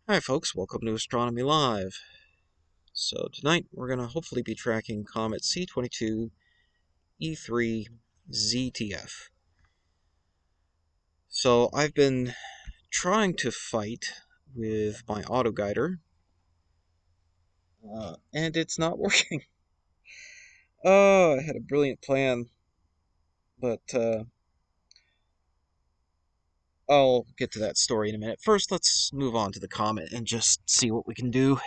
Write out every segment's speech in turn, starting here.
Hi folks, welcome to Astronomy Live. So tonight we're going to hopefully be tracking Comet C22 E3 ZTF. So I've been trying to fight with my autoguider, and it's not working. Oh, I had a brilliant plan, but I'll get to that story in a minute. First, let's move on to the Comet and just see what we can do.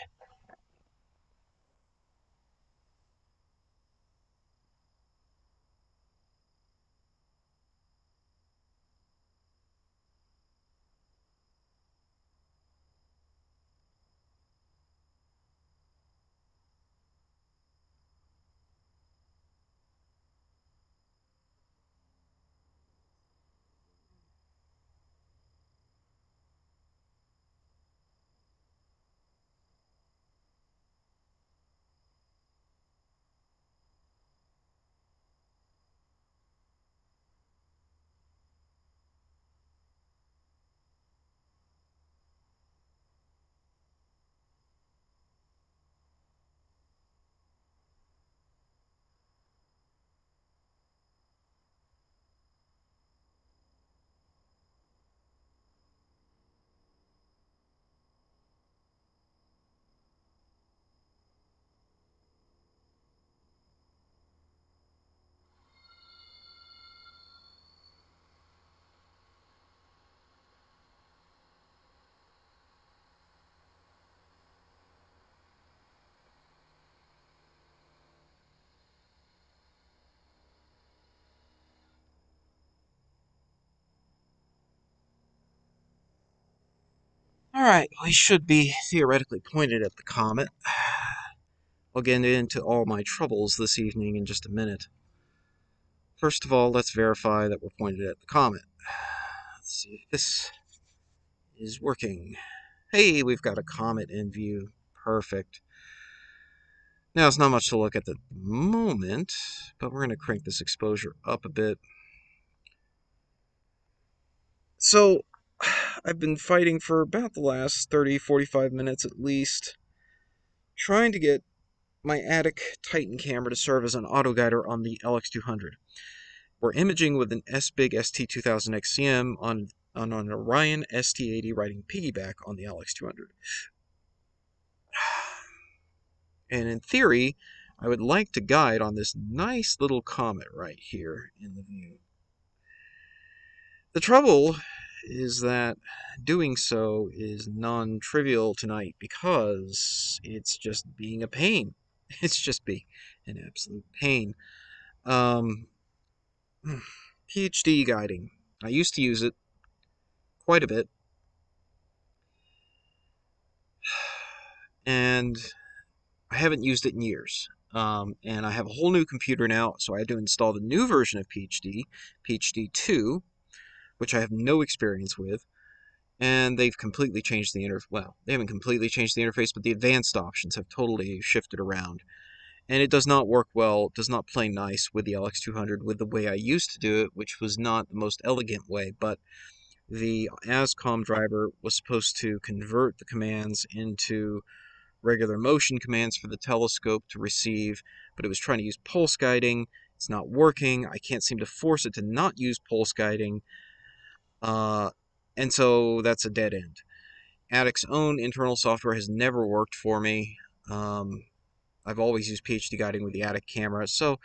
Alright, we should be theoretically pointed at the comet. I'll get into all my troubles this evening in just a minute. First of all, let's verify that we're pointed at the comet. Let's see if this is working. Hey, we've got a comet in view. Perfect. Now, it's not much to look at the moment, but we're going to crank this exposure up a bit. So, I've been fighting for about the last 30-45 minutes at least, trying to get my Attic Titan camera to serve as an autoguider on the LX200. We're imaging with an SBIG ST2000 XCM on an Orion ST80 riding piggyback on the LX200. And in theory, I would like to guide on this nice little comet right here in the view. The trouble is that doing so is non-trivial tonight because it's just being a pain. It's just being an absolute pain. Um, PhD guiding. I used to use it quite a bit, and I haven't used it in years. And I have a whole new computer now, so I had to install the new version of PhD, PhD 2, which I have no experience with. And they've completely changed the interface. Well, they haven't completely changed the interface, but the advanced options have totally shifted around. And it does not work well, does not play nice with the LX200 with the way I used to do it, which was not the most elegant way, but the ASCOM driver was supposed to convert the commands into regular motion commands for the telescope to receive, but it was trying to use pulse guiding. It's not working. I can't seem to force it to not use pulse guiding. And so that's a dead end. Attic's own internal software has never worked for me. I've always used PhD guiding with the Attic camera, so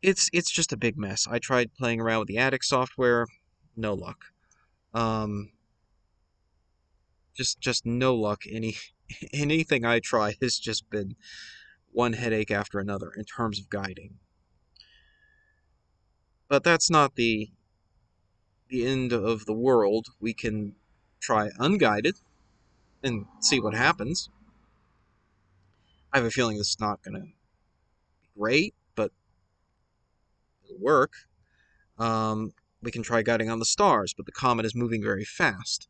it's just a big mess. I tried playing around with the Attic software, no luck. Um, just no luck. Anything I try has just been one headache after another in terms of guiding. But that's not the end of the world. We can try unguided and see what happens. I have a feeling this is not going to be great, but it'll work. We can try guiding on the stars, but the comet is moving very fast.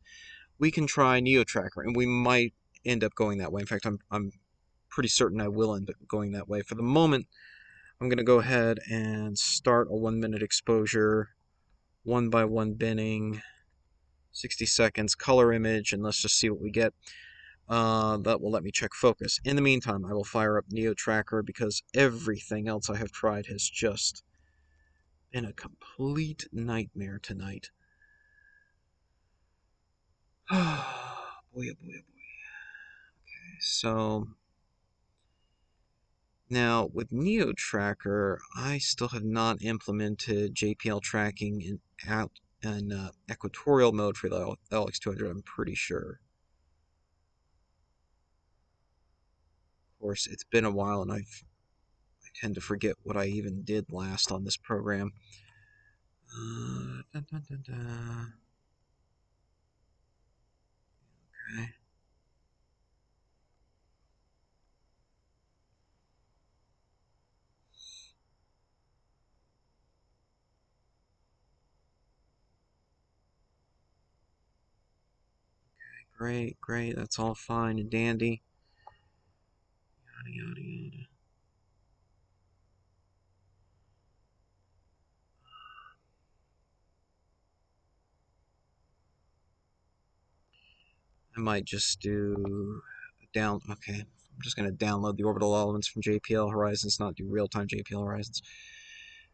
We can try NeoTracker, and we might end up going that way. In fact, I'm pretty certain I will end up going that way. For the moment, I'm going to go ahead and start a 1-minute exposure, 1 by 1 binning, 60 seconds, color image, and let's just see what we get. That will let me check focus. In the meantime, I will fire up Neo Tracker because everything else I have tried has just been a complete nightmare tonight. Boy, oh boy, oh boy. So now with Neo Tracker, I still have not implemented JPL tracking in equatorial mode for the LX200. I'm pretty sure. Of course, it's been a while, and I tend to forget what I even did last on this program. Dun, dun, dun, dun. Okay. Great, great. That's all fine and dandy. Yada, yada, yada. I might just do down. Okay, I'm just gonna download the orbital elements from JPL Horizons, not do real-time JPL Horizons.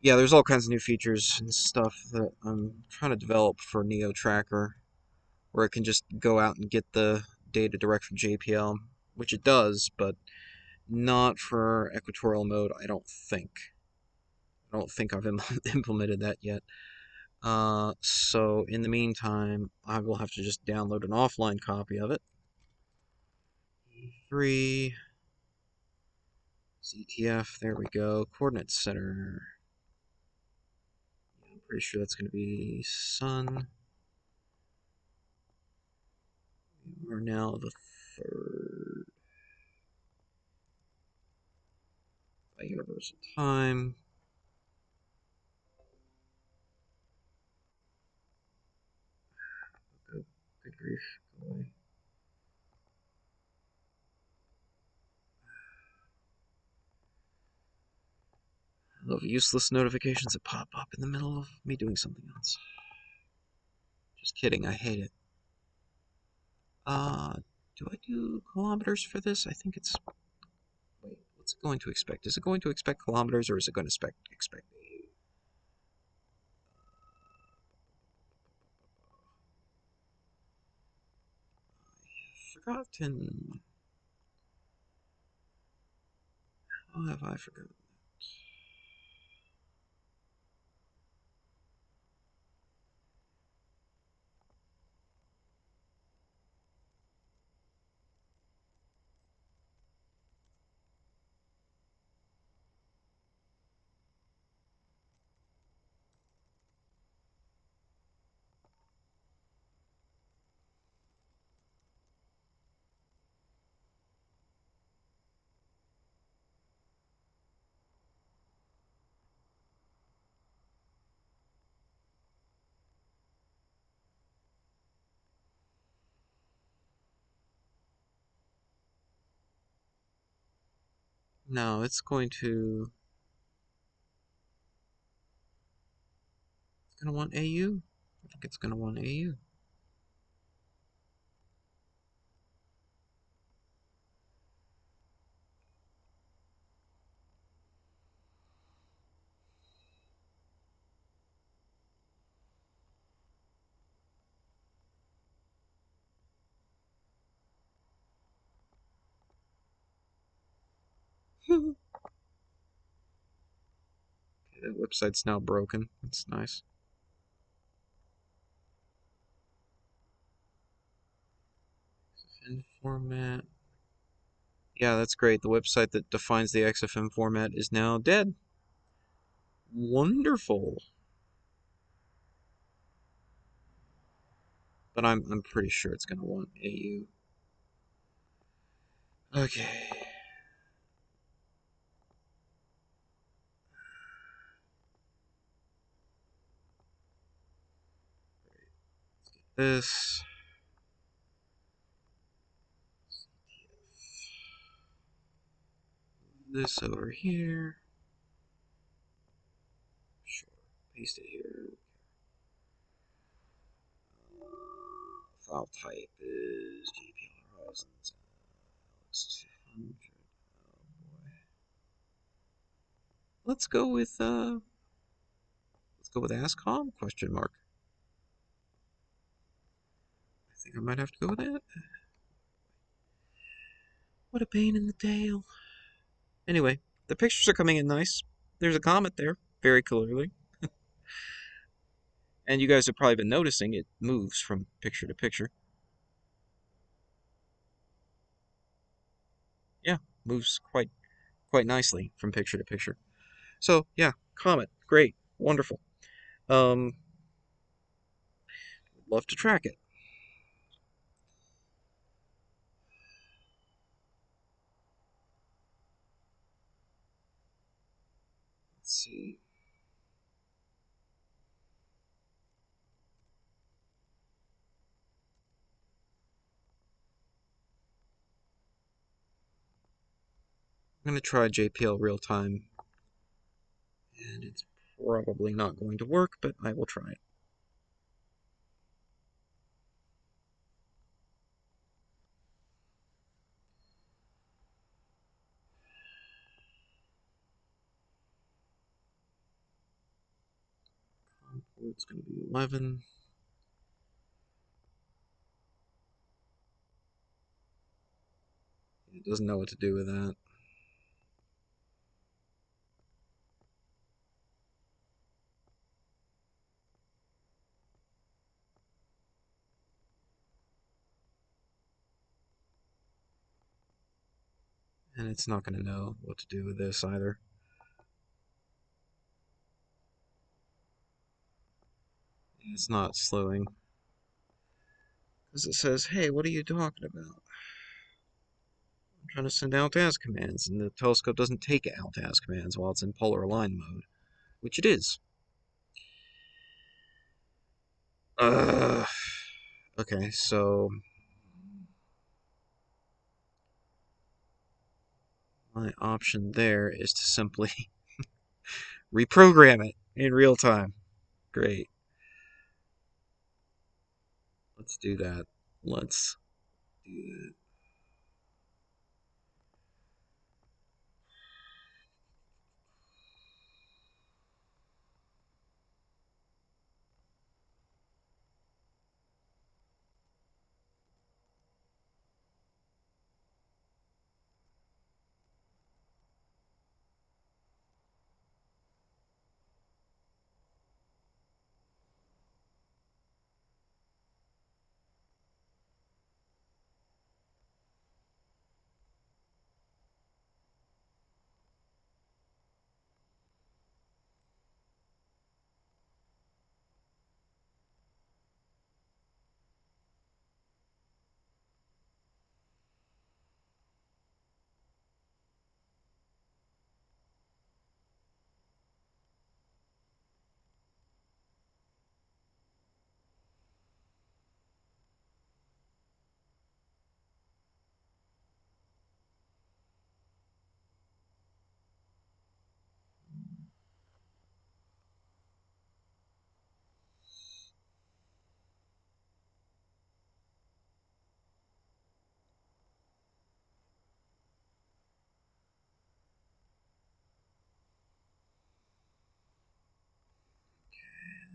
Yeah, there's all kinds of new features and stuff that I'm trying to develop for Neo Tracker, where it can just go out and get the data direct from JPL, which it does, but not for equatorial mode. I don't think. I don't think I've implemented that yet. So in the meantime, I will have to just download an offline copy of it. E3 ZTF, there we go. Coordinate center. I'm pretty sure that's going to be Sun. We're now the third by universal time. Oh, good grief. Go away. I love useless notifications that pop up in the middle of me doing something else. Just kidding, I hate it. Uh, do I do kilometers for this? I think it's... Wait, what's it going to expect? Is it going to expect kilometers or is it going to expect... Forgotten. How have I forgotten? No, it's going to... It's going to want AU? I think it's going to want AU. Okay, that website's now broken. That's nice. XFN format. Yeah, that's great. The website that defines the XFM format is now dead. Wonderful. But I'm pretty sure it's going to want AU. Okay. This. This over here. Sure. Paste it here. File type is JPL Horizons. LX200. Oh boy. Let's go with ASCOM question mark. I think I might have to go with that. What a pain in the tail. Anyway, the pictures are coming in nice. There's a comet there, very clearly. And you guys have probably been noticing it moves from picture to picture. Yeah, moves quite nicely from picture to picture. So yeah, comet, great, wonderful. Um, love to track it. Let's see. I'm gonna try JPL real time, and it's probably not going to work, but I will try it. It's going to be 11. It doesn't know what to do with that. And it's not going to know what to do with this either. It's not slowing. Because it says, hey, what are you talking about? I'm trying to send alt-az commands, and the telescope doesn't take alt-az commands while it's in polar align mode, which it is. Okay, so my option there is to simply reprogram it in real time. Great. Let's do that. Let's do that.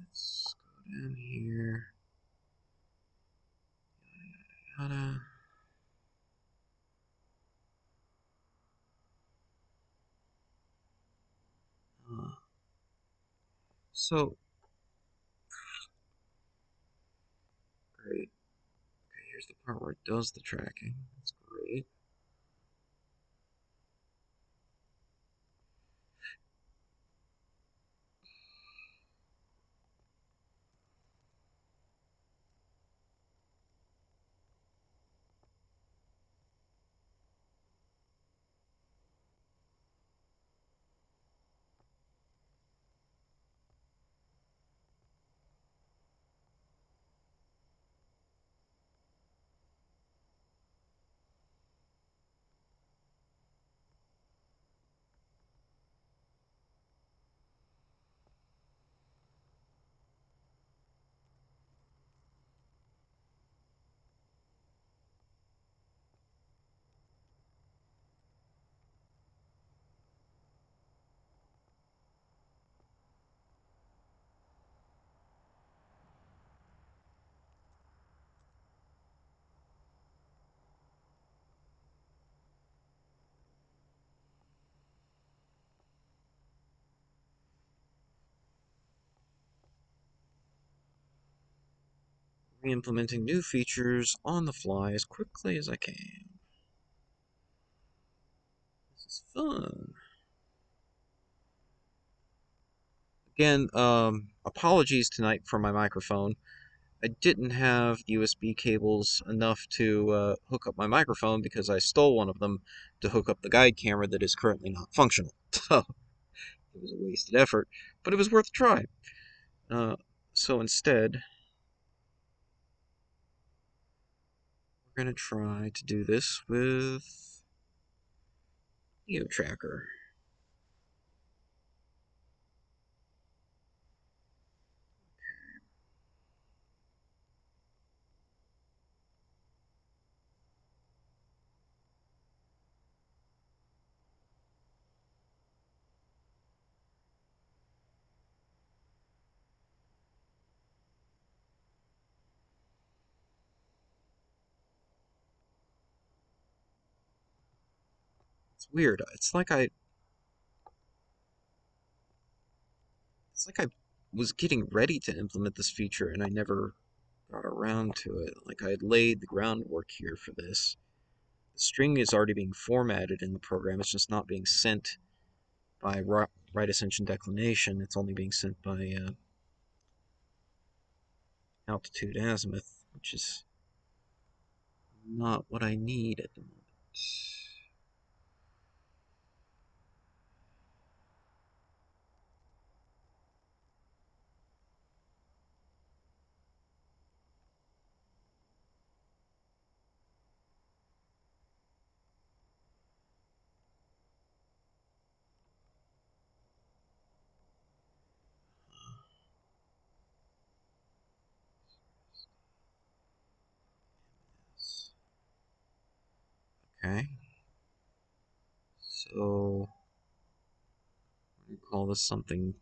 Let's go down here. Yada. Uh, so, great. Okay, here's the part where it does the tracking. That's great. Implementing new features on the fly as quickly as I can. This is fun. Again, apologies tonight for my microphone. I didn't have USB cables enough to hook up my microphone because I stole one of them to hook up the guide camera that is currently not functional. So it was a wasted effort, but it was worth a try. So instead, we're going to try to do this with Neo Tracker. It's weird. It's like I was getting ready to implement this feature and I never got around to it. Like I had laid the groundwork here for this. The string is already being formatted in the program. It's just not being sent by right ascension declination. It's only being sent by altitude azimuth, which is not what I need at the moment. Okay. So we call this something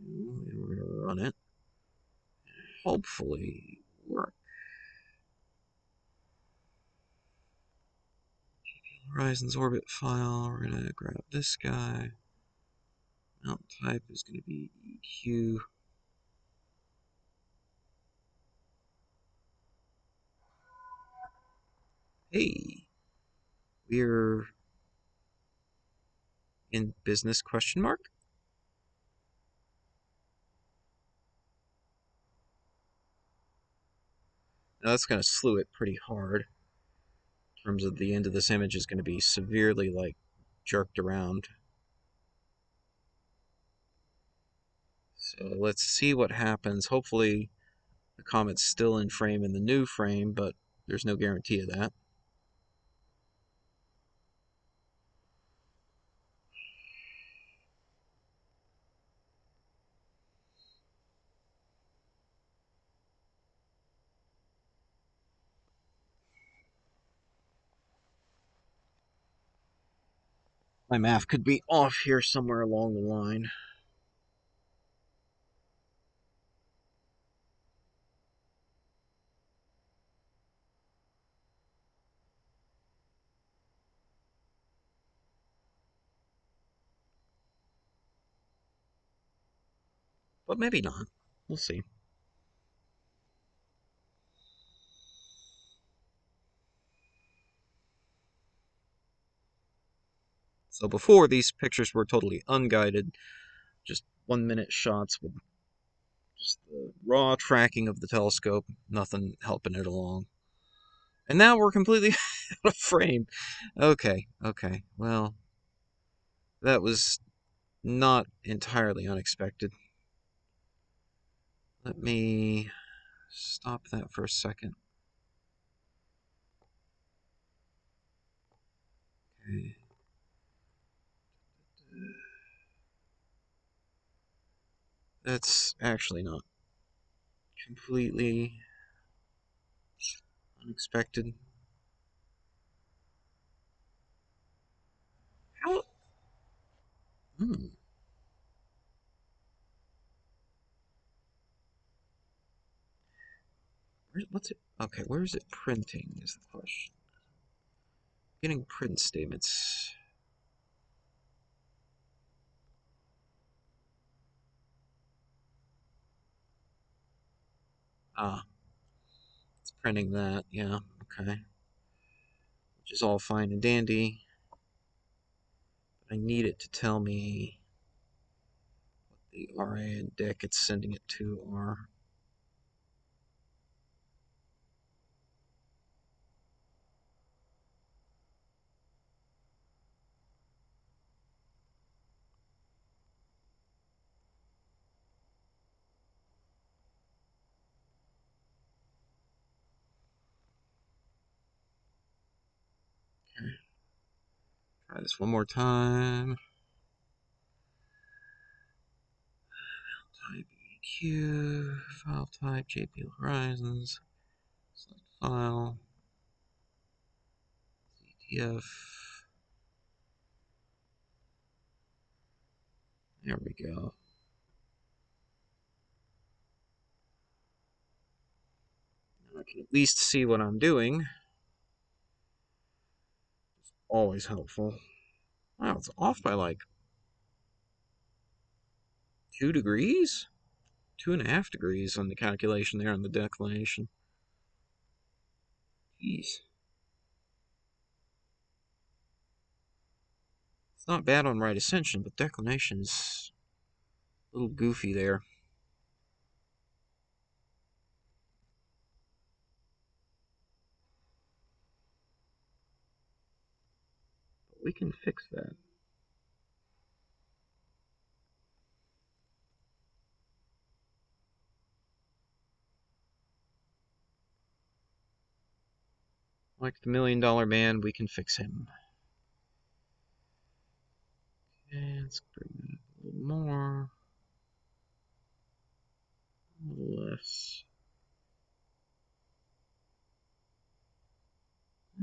new, and we're going to run it. Hopefully work. Horizons orbit file. We're going to grab this guy. Mount type is going to be EQ. Hey, we're in business question mark? Now that's going to slew it pretty hard. In terms of the end of this image is going to be severely like jerked around. So let's see what happens. Hopefully the comet's still in frame in the new frame, but there's no guarantee of that. My math could be off here somewhere along the line. But maybe not. We'll see. So before, these pictures were totally unguided, just 1 minute shots with just the raw tracking of the telescope, nothing helping it along. And now we're completely out of frame. Okay, well, that was not entirely unexpected. Let me stop that for a second. Okay. That's actually not completely unexpected. How? Hmm. What's it? Okay, where is it printing is the question. Getting print statements. Ah, it's printing that. Yeah, okay. Which is all fine and dandy. But I need it to tell me what the RA and deck it's sending it to are. Okay. Try this one more time. Type EQ, file type JPL Horizons, select file, ZTF. There we go. Now I can at least see what I'm doing. Always helpful. Wow, it's off by like 2 degrees? 2.5 degrees on the calculation there on the declination. Jeez. It's not bad on right ascension, but declination is a little goofy there. But we can fix that. Like the $1,000,000 man, we can fix him. Okay, let's bring that up a little more. A little less.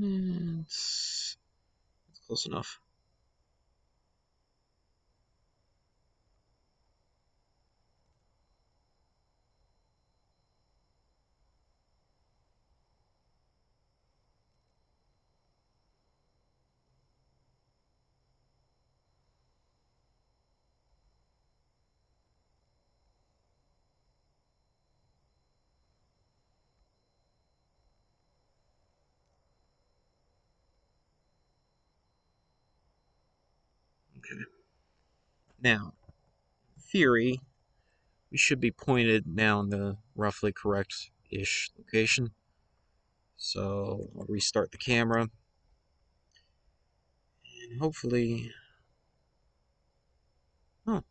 And that's close enough. Okay. Now, theory, we should be pointed now in the roughly correct-ish location. So I'll restart the camera. And hopefully... Oh,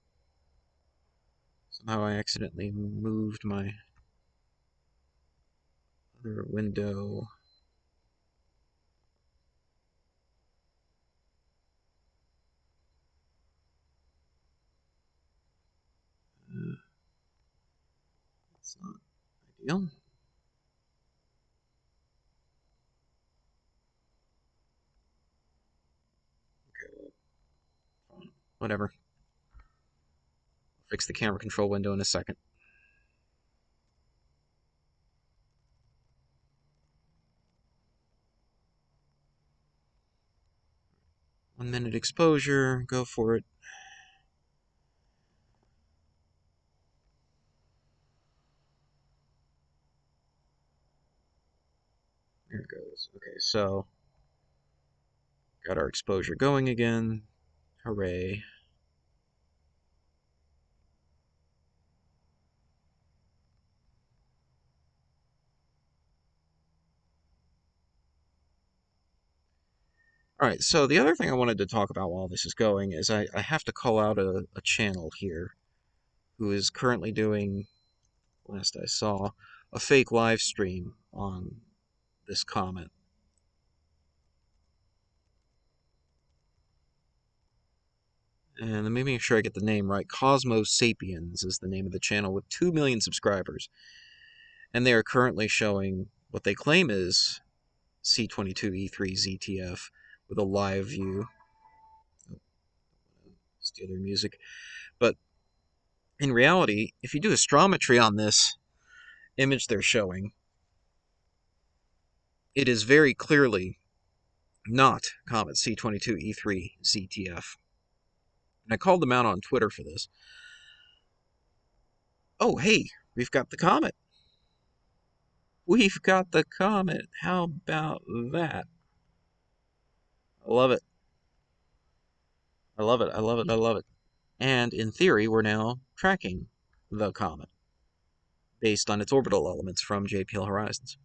somehow I accidentally moved my other window. It's not ideal. Okay, well, fine. Whatever. I'll fix the camera control window in a second. 1 minute exposure. Go for it. There it goes. Okay, so got our exposure going again. Hooray. All right, so the other thing I wanted to talk about while this is going is I have to call out a channel here who is currently doing, last I saw, a fake live stream on this Comet. And let me make sure I get the name right. Cosmo Sapiens is the name of the channel with 2 million subscribers. And they are currently showing what they claim is C22 E3 ZTF with a live view. Oh, steal their music. But in reality, if you do astrometry on this image they're showing, it is very clearly not Comet C22 E3 ZTF. And I called them out on Twitter for this. Oh, hey, we've got the comet. We've got the comet. How about that? I love it. I love it. I love it. I love it. And in theory, we're now tracking the comet based on its orbital elements from JPL Horizons.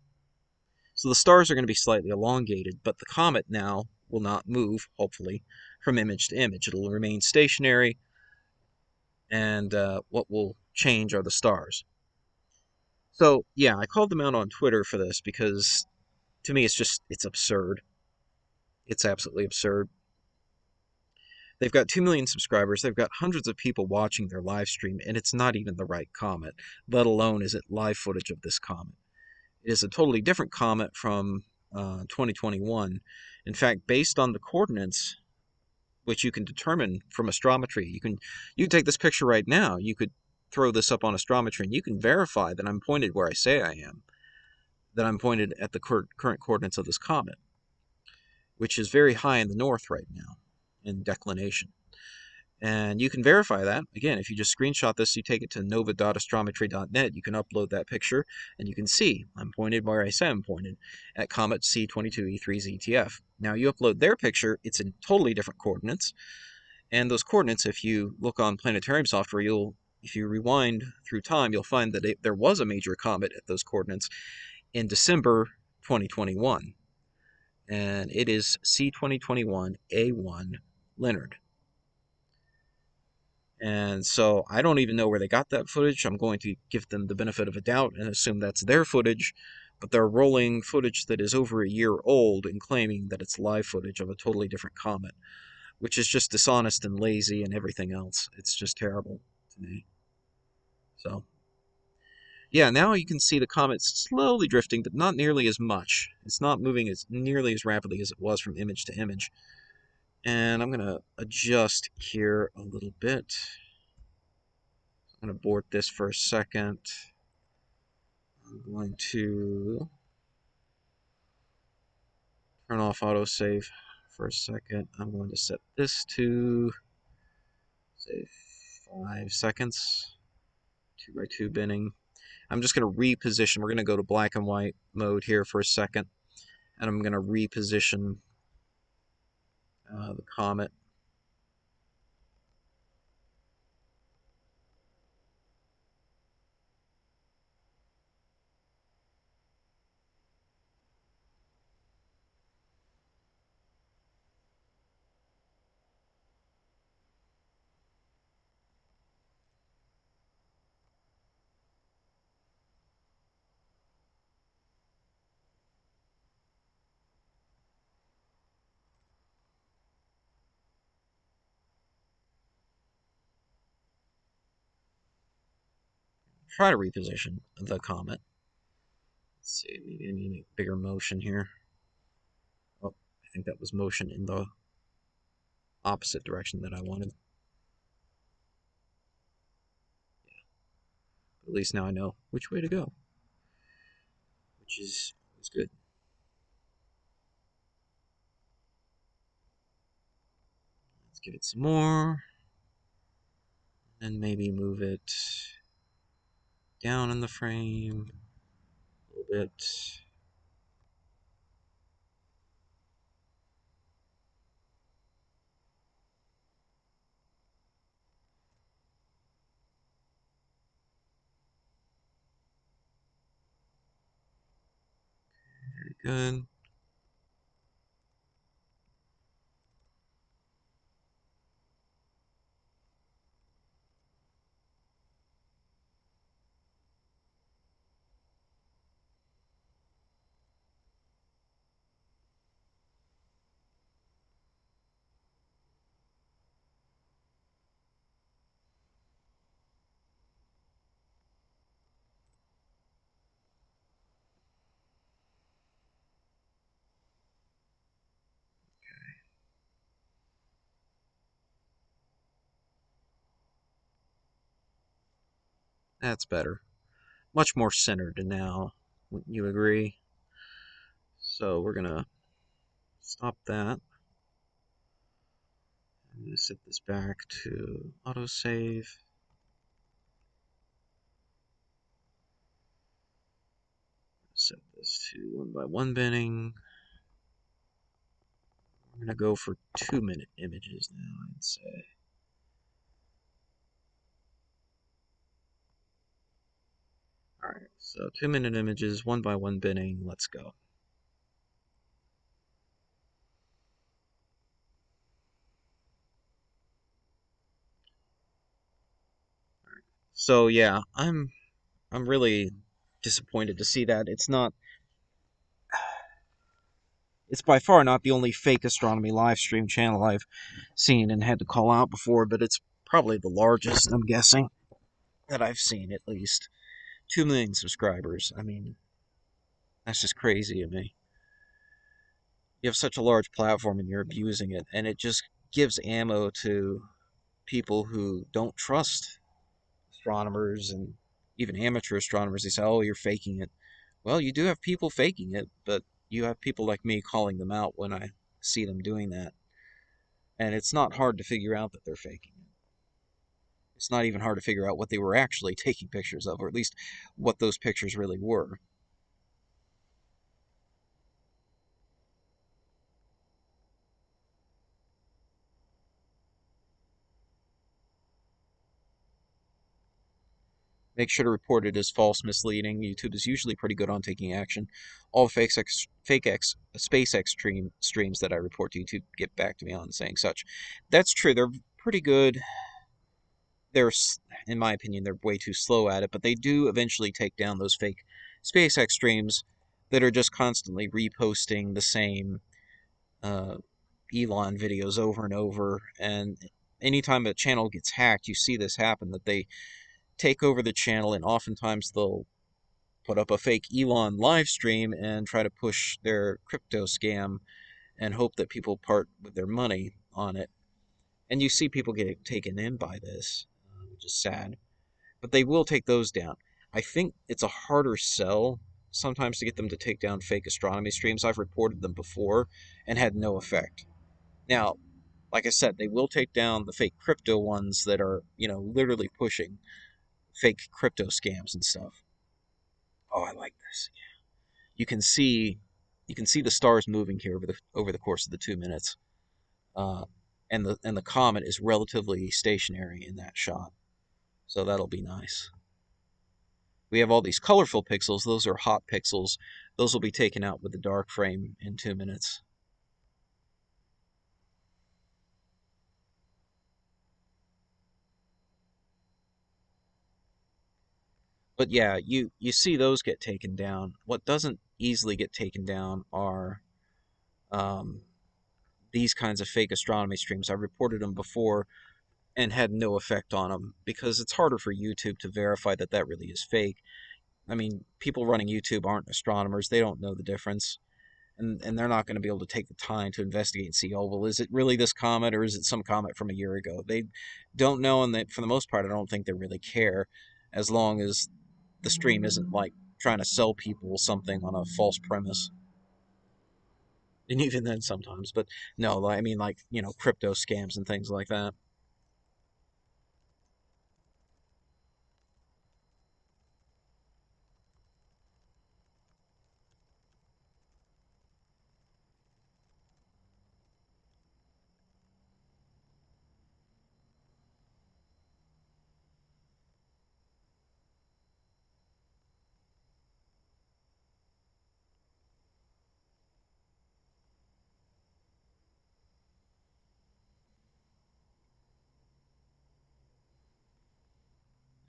So the stars are going to be slightly elongated, but the comet now will not move, hopefully, from image to image. It'll remain stationary, and what will change are the stars. So, yeah, I called them out on Twitter for this because to me it's absurd. It's absolutely absurd. They've got 2 million subscribers, they've got hundreds of people watching their live stream, and it's not even the right comet, let alone is it live footage of this comet. It is a totally different comet from 2021. In fact, based on the coordinates, which you can determine from astrometry, you can take this picture right now. You could throw this up on astrometry, and you can verify that I'm pointed where I say I am, that I'm pointed at the current coordinates of this comet, which is very high in the north right now in declination. And you can verify that. Again, if you just screenshot this, you take it to nova.astrometry.net, you can upload that picture, and you can see I'm pointed where I say I'm pointed, at Comet C22 E3 ZTF. Now, you upload their picture, it's in totally different coordinates, and those coordinates, if you look on planetarium software, if you rewind through time, you'll find that there was a major comet at those coordinates in December 2021, and it is C2021 A1 Leonard. And so I don't even know where they got that footage. I'm going to give them the benefit of a doubt and assume that's their footage, but they're rolling footage that is over a year old and claiming that it's live footage of a totally different comet, which is just dishonest and lazy and everything else. It's just terrible to me. So, yeah, now you can see the comet slowly drifting, but not nearly as much. It's not moving as nearly as rapidly as it was from image to image. And I'm going to adjust here a little bit. I'm going to abort this for a second. I'm going to turn off autosave for a second. I'm going to set this to, say, 5 seconds. 2x2 binning. I'm just going to reposition. We're going to go to black and white mode here for a second. And I'm going to reposition the comet. Try to reposition the comet. Let's see, maybe I need a bigger motion here. Oh, I think that was motion in the opposite direction that I wanted. At least now I know which way to go, which is good. Let's give it some more, and maybe move it down in the frame a little bit. Very good. That's better. Much more centered now. Wouldn't you agree? So we're gonna stop that. I'm gonna set this back to autosave. Set this to 1 by 1 binning. I'm going to go for 2-minute images now, I'd say. Alright, so 2-minute images, 1 by 1 binning, let's go. So yeah, I'm really disappointed to see that. It's by far not the only fake astronomy live stream channel I've seen and had to call out before, but it's probably the largest, I'm guessing, that I've seen at least. 2 million subscribers. I mean, that's just crazy to me. You have such a large platform and you're abusing it, and it just gives ammo to people who don't trust astronomers and even amateur astronomers. They say, oh, you're faking it. Well, you do have people faking it, but you have people like me calling them out when I see them doing that. And it's not hard to figure out that they're faking it. It's not even hard to figure out what they were actually taking pictures of, or at least what those pictures really were. Make sure to report it as false, misleading. YouTube is usually pretty good on taking action. All SpaceX streams that I report to YouTube get back to me on saying such. That's true. They're pretty good. They're, in my opinion, they're way too slow at it, but they do eventually take down those fake SpaceX streams that are just constantly reposting the same uh, Elon videos over and over. And anytime a channel gets hacked, you see this happen, that they take over the channel, and oftentimes they'll put up a fake Elon live stream and try to push their crypto scam and hope that people part with their money on it. And you see people get taken in by this, which is sad. But they will take those down. I think it's a harder sell sometimes to get them to take down fake astronomy streams. I've reported them before and had no effect. Now, like I said, they will take down the fake crypto ones that are, literally pushing fake crypto scams and stuff. Oh, I like this. You can see you can see the stars moving here over the course of the 2 minutes. Uh, and the comet is relatively stationary in that shot. So that'll be nice. We have all these colorful pixels. Those are hot pixels. Those will be taken out with the dark frame in 2 minutes. But yeah, you see those get taken down. What doesn't easily get taken down are um, these kinds of fake astronomy streams. I reported them before and had no effect on them because it's harder for YouTube to verify that that really is fake. I mean, people running YouTube aren't astronomers. They don't know the difference. And they're not going to be able to take the time to investigate and see, oh, well, is it really this comet or is it some comet from a year ago? They don't know, and for the most part, I don't think they really care, as long as the stream isn't like trying to sell people something on a false premise. And even then, sometimes, but no, I mean, like, crypto scams and things like that.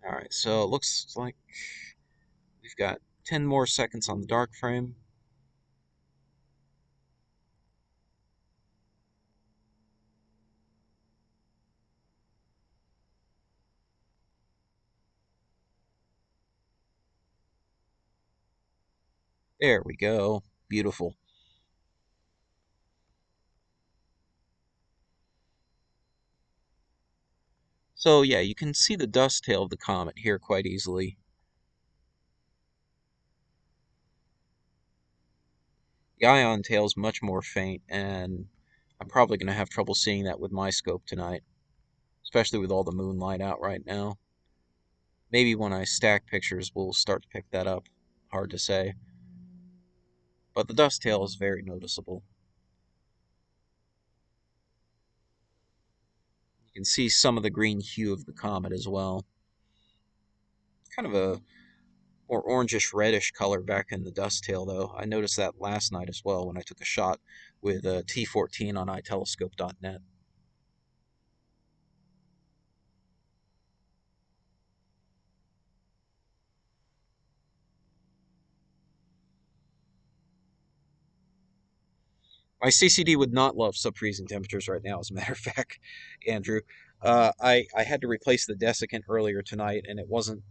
All right, so it looks like we've got 10 more seconds on the dark frame. There we go. Beautiful. So yeah, you can see the dust tail of the comet here quite easily. The ion tail's much more faint, and I'm probably going to have trouble seeing that with my scope tonight, especially with all the moonlight out right now. Maybe when I stack pictures, we'll start to pick that up. Hard to say. but the dust tail is very noticeable. You can see some of the green hue of the comet as well. Kind of a more orangish reddish color back in the dust tail, though. I noticed that last night as well when I took a shot with T14 on itelescope.net. My CCD would not love sub-freezing temperatures right now, as a matter of fact, Andrew. I had to replace the desiccant earlier tonight, and it wasn't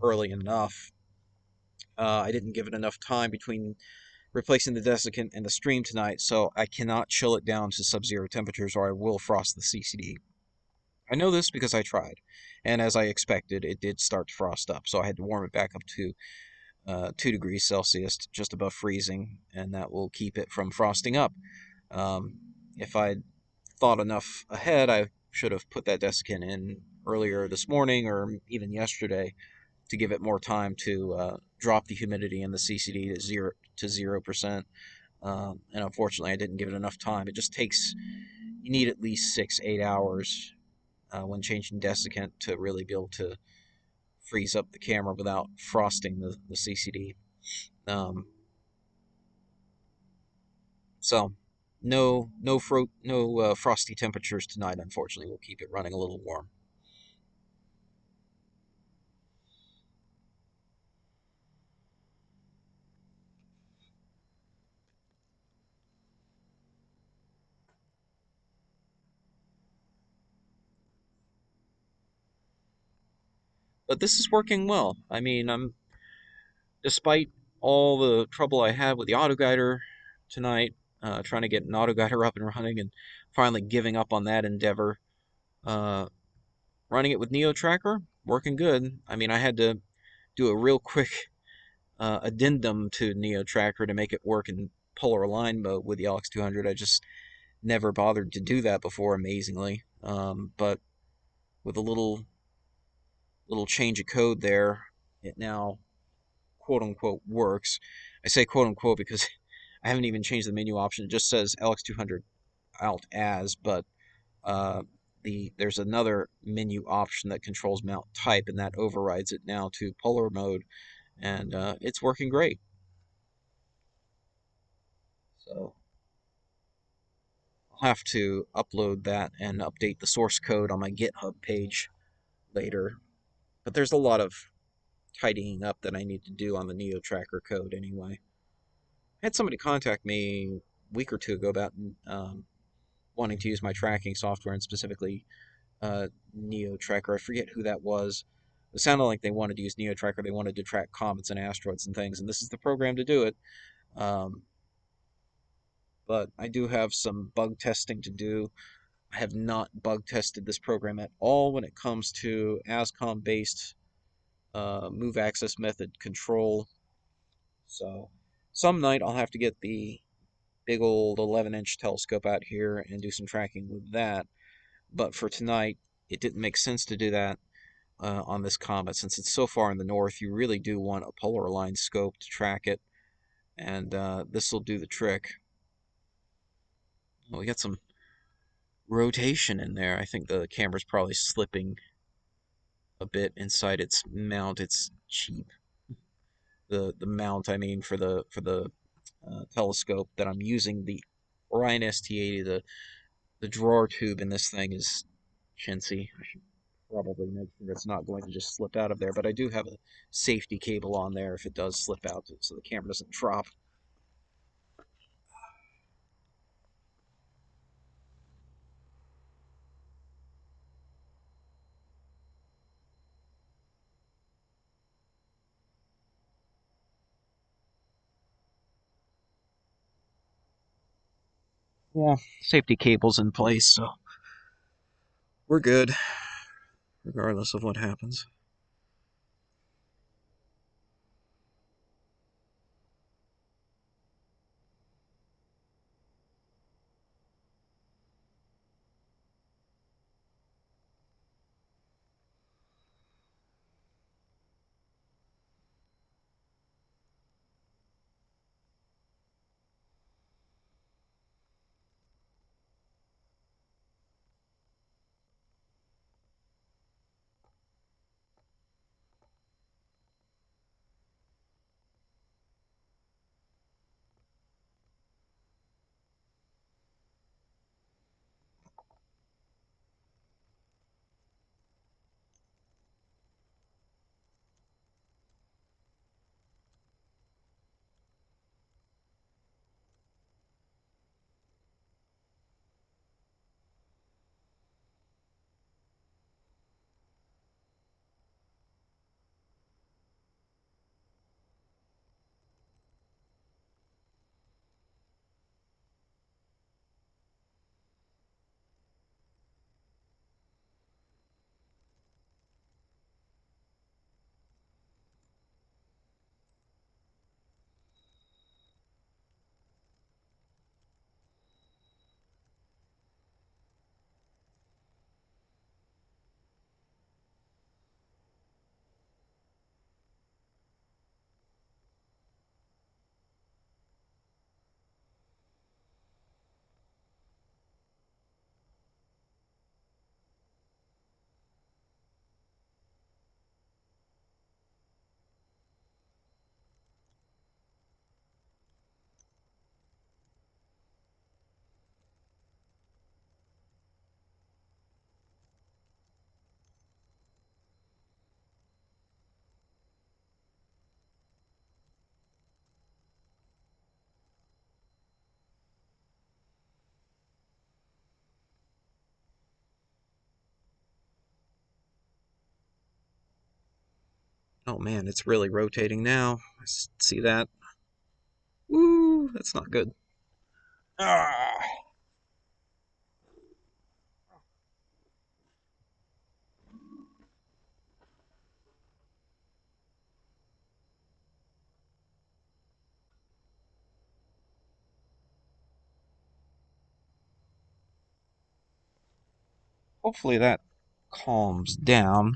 early enough. I didn't give it enough time between replacing the desiccant and the stream tonight, so I cannot chill it down to sub-zero temperatures or I will frost the CCD. I know this because I tried, and as I expected, it did start to frost up, so I had to warm it back up to 2 degrees Celsius, just above freezing, and that will keep it from frosting up. Um, if I'd thought enough ahead, I should have put that desiccant in earlier this morning or even yesterday to give it more time to drop the humidity in the CCD to 0%. And unfortunately, I didn't give it enough time. It just takes you need at least 6-8 hours when changing desiccant to really be able to freeze up the camera without frosting the CCD. Um, so no frosty temperatures tonight. Unfortunately, we'll keep it running a little warm. But this is working well. I mean, I'm despite all the trouble I had with the autoguider tonight, trying to get an autoguider up and running, and finally giving up on that endeavor. Uh, Running it with Neo Tracker, working good. I mean, I had to do a real quick addendum to Neo Tracker to make it work in polar align mode with the LX200. I just never bothered to do that before, amazingly. But with a little change of code there, it now quote unquote works. I say quote unquote because I haven't even changed the menu option. It just says LX200 Alt as, but uh, there's another menu option that controls mount type, and that overrides it now to polar mode, and it's working great. So I'll have to upload that and update the source code on my GitHub page later. But there's a lot of tidying up that I need to do on the Neo Tracker code anyway. I had somebody contact me a week or two ago about wanting to use my tracking software and specifically Neo Tracker. I forget who that was. It sounded like they wanted to use Neo Tracker. They wanted to track comets and asteroids and things, and this is the program to do it. Um, but I do have some bug testing to do. I have not bug tested this program at all when it comes to ASCOM based move access method control. So some night I'll have to get the big old 11-inch telescope out here and do some tracking with that. But for tonight, it didn't make sense to do that on this comet since it's so far in the north. You really do want a polar aligned scope to track it, and this will do the trick. Well, we got some rotation in there. I think the camera's probably slipping a bit inside its mount. It's cheap. The mount, I mean, for the telescope that I'm using, the Orion ST80, the drawer tube in this thing is chintzy. I should probably make sure it's not going to just slip out of there, but I do have a safety cable on there if it does slip out so the camera doesn't drop. Yeah, safety cable's in place, so we're good, regardless of what happens. Oh man, it's really rotating now. See that? Woo, that's not good. Ah. Hopefully that calms down.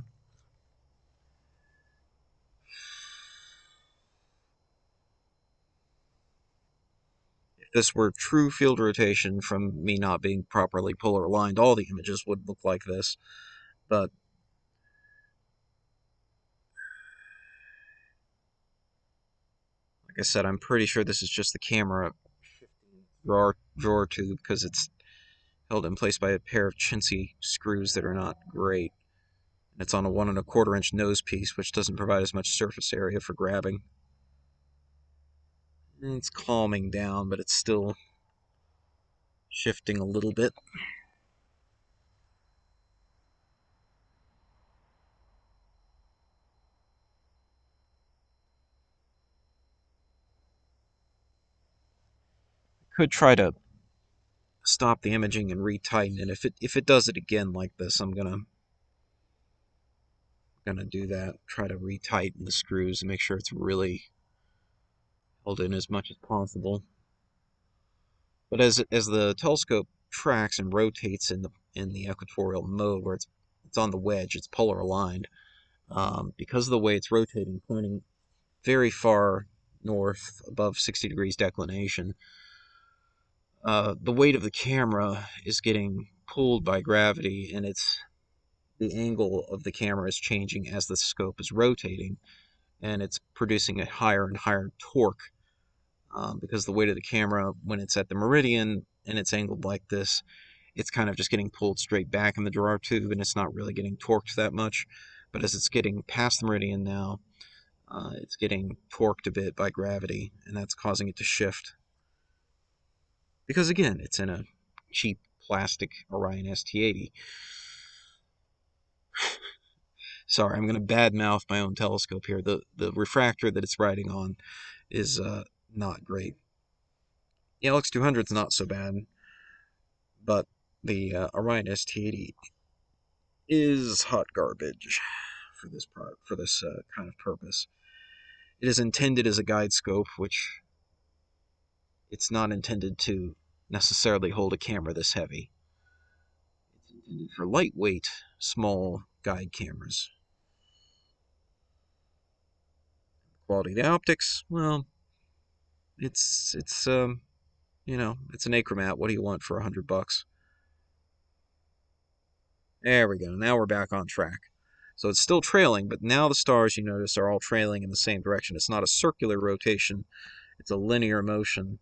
If this were true field rotation from me not being properly polar aligned, all the images would look like this. But like I said, I'm pretty sure this is just the camera drawer tube because it's held in place by a pair of chintzy screws that are not great. And it's on a 1¼ inch nose piece, which doesn't provide as much surface area for grabbing. And it's calming down, but it's still shifting a little bit. Could try to stop the imaging and retighten it. If it does it again like this, I'm gonna do that. Try to retighten the screws and make sure it's really held in as much as possible. But as the telescope tracks and rotates in the equatorial mode where it's on the wedge, it's polar aligned. Because of the way it's rotating, pointing very far north above 60 degrees declination, the weight of the camera is getting pulled by gravity, and the angle of the camera is changing as the scope is rotating, and it's producing a higher and higher torque because the weight of the camera, when it's at the meridian and it's angled like this, it's kind of just getting pulled straight back in the drawer tube, and it's not really getting torqued that much. But as it's getting past the meridian now, it's getting torqued a bit by gravity, and that's causing it to shift. Because again, it's in a cheap plastic Orion ST80. Sorry, I'm going to badmouth my own telescope here. The refractor that it's riding on is not great. The LX200 is not so bad, but the Orion ST80 is hot garbage for this kind of purpose. It is intended as a guide scope, which it's not intended to necessarily hold a camera this heavy. It's intended for lightweight, small guide cameras. Quality of the optics, well, it's it's an Acromat. What do you want for $100? There we go. Now we're back on track. So it's still trailing, but now the stars, you notice, are all trailing in the same direction. It's not a circular rotation, it's a linear motion,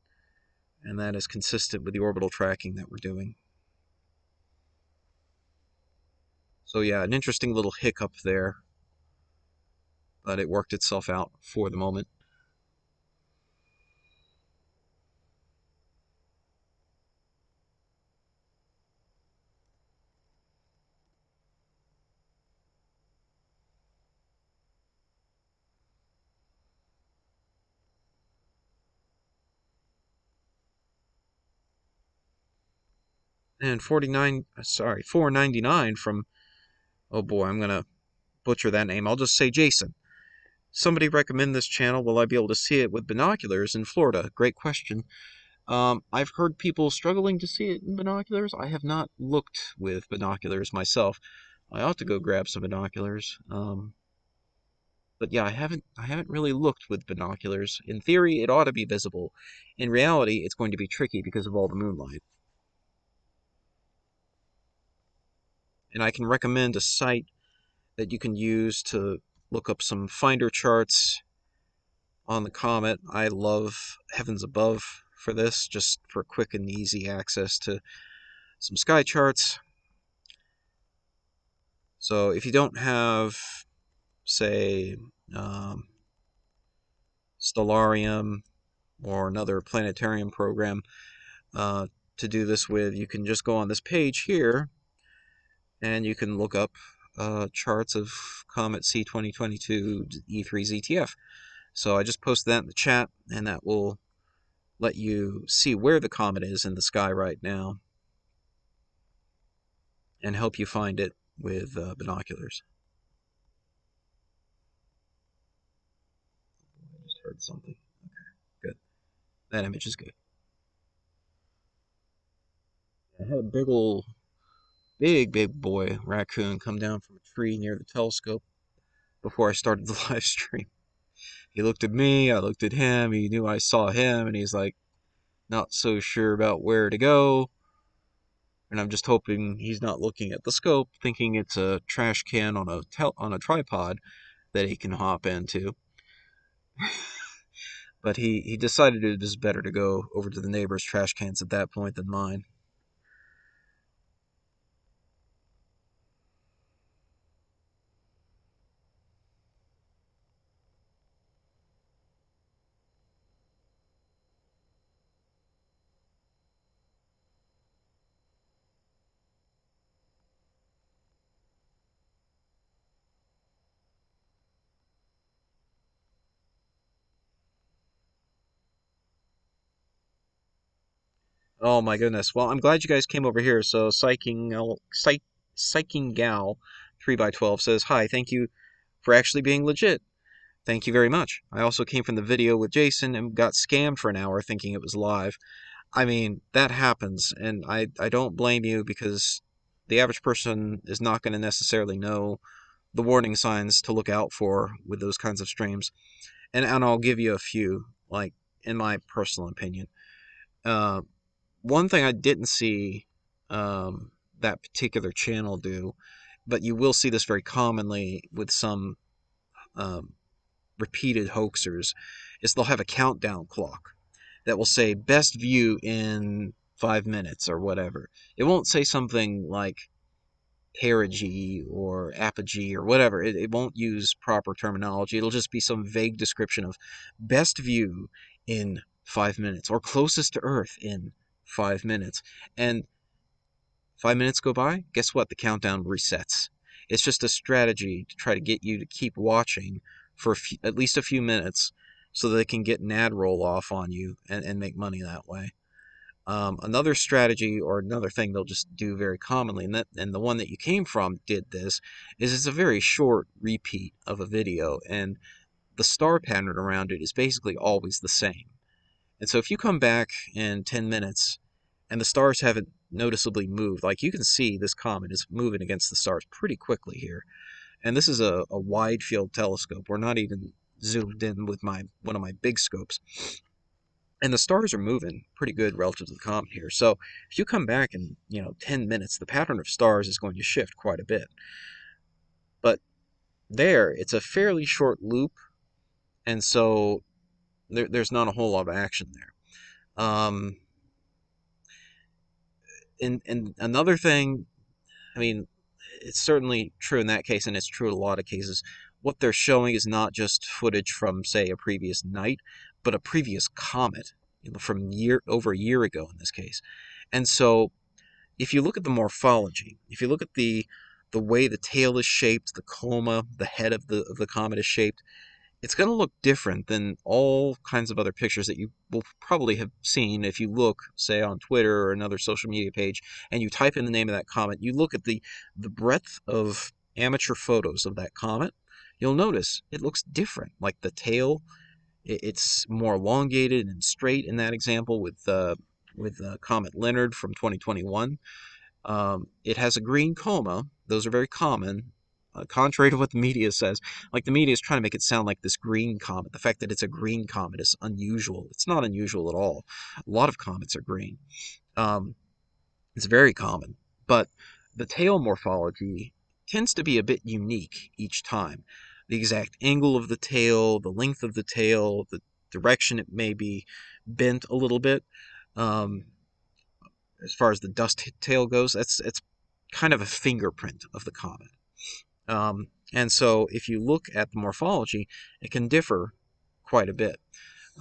and that is consistent with the orbital tracking that we're doing. So yeah, an interesting little hiccup there, but it worked itself out for the moment. And 499 from, oh boy, I'm gonna butcher that name. I'll just say Jason. Somebody recommend this channel. Will I be able to see it with binoculars in Florida? Great question. I've heard people struggling to see it in binoculars. I have not looked with binoculars myself. I ought to go grab some binoculars. But yeah, I haven't really looked with binoculars. In theory, it ought to be visible. In reality, it's going to be tricky because of all the moonlight. And I can recommend a site that you can use to look up some finder charts on the Comet. I love Heavens Above for this, just for quick and easy access to some sky charts. So if you don't have, say, um, Stellarium or another planetarium program to do this with, you can just go on this page here and you can look up charts of Comet C 2022 E3 ZTF. So I just posted that in the chat, and that will let you see where the comet is in the sky right now and help you find it with binoculars. I just heard something. Okay, good. That image is good. I had a big boy raccoon come down from a tree near the telescope before I started the live stream. He looked at me, I looked at him, he knew I saw him, and he's like, not so sure about where to go. And I'm just hoping he's not looking at the scope, thinking it's a trash can on a tripod that he can hop into. But he decided it was better to go over to the neighbor's trash cans at that point than mine. Oh my goodness. Well, I'm glad you guys came over here. So Psyching Gal 3x12 says, "Hi, thank you for actually being legit. Thank you very much. I also came from the video with Jason and got scammed for an hour thinking it was live." I mean, that happens, and I don't blame you because the average person is not going to necessarily know the warning signs to look out for with those kinds of streams. And I'll give you a few, like, in my personal opinion. Uh, One thing I didn't see that particular channel do, but you will see this very commonly with some um, repeated hoaxers, is they'll have a countdown clock that will say best view in 5 minutes or whatever. It won't say something like perigee or apogee or whatever. It won't use proper terminology. It'll just be some vague description of best view in 5 minutes or closest to Earth in 5 minutes. And 5 minutes go by, guess what? The countdown resets. It's just a strategy to try to get you to keep watching for at least a few minutes so they can get an ad roll off on you and make money that way. Another strategy or another thing they'll just do very commonly, and the one that you came from did this, is it's a very short repeat of a video, and the star pattern around it is basically always the same. And so if you come back in 10 minutes and the stars haven't noticeably moved, like you can see this comet is moving against the stars pretty quickly here. And this is a wide field telescope. We're not even zoomed in with one of my big scopes. And the stars are moving pretty good relative to the comet here. So if you come back in 10 minutes, the pattern of stars is going to shift quite a bit. But there, it's a fairly short loop, and so there's not a whole lot of action there. And another thing, I mean, it's certainly true in that case, and it's true in a lot of cases. What they're showing is not just footage from, say, a previous night, but a previous comet, from over a year ago in this case. And so, if you look at the morphology, if you look at the way the tail is shaped, the coma, the head of the comet is shaped, it's going to look different than all kinds of other pictures that you will probably have seen if you look, say, on Twitter or another social media page, and you type in the name of that comet. You look at the breadth of amateur photos of that comet, you'll notice it looks different. Like the tail, it's more elongated and straight in that example with Comet Leonard from 2021. It has a green coma. Those are very common. Contrary to what the media says, like the media is trying to make it sound like this green comet. The fact that it's a green comet is unusual. It's not unusual at all. A lot of comets are green. Um, it's very common. But the tail morphology tends to be a bit unique each time. The exact angle of the tail, the length of the tail, the direction it may be bent a little bit. Um, as far as the dust tail goes, it's kind of a fingerprint of the comet. And so if you look at the morphology, it can differ quite a bit.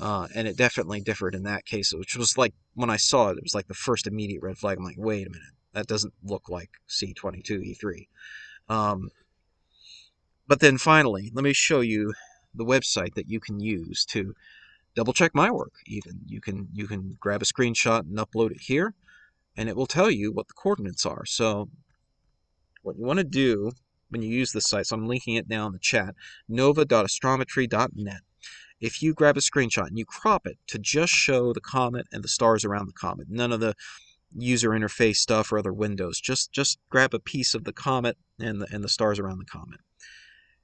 And it definitely differed in that case, which was like, when I saw it, it was like the first immediate red flag. I'm like, wait a minute, that doesn't look like C22 E3. But then finally, let me show you the website that you can use to double check my work. Even you can grab a screenshot and upload it here, and it will tell you what the coordinates are. So what you want to do when you use this site, so I'm linking it now in the chat, nova.astrometry.net. If you grab a screenshot and you crop it to just show the comet and the stars around the comet, none of the user interface stuff or other windows, just grab a piece of the comet and the stars around the comet,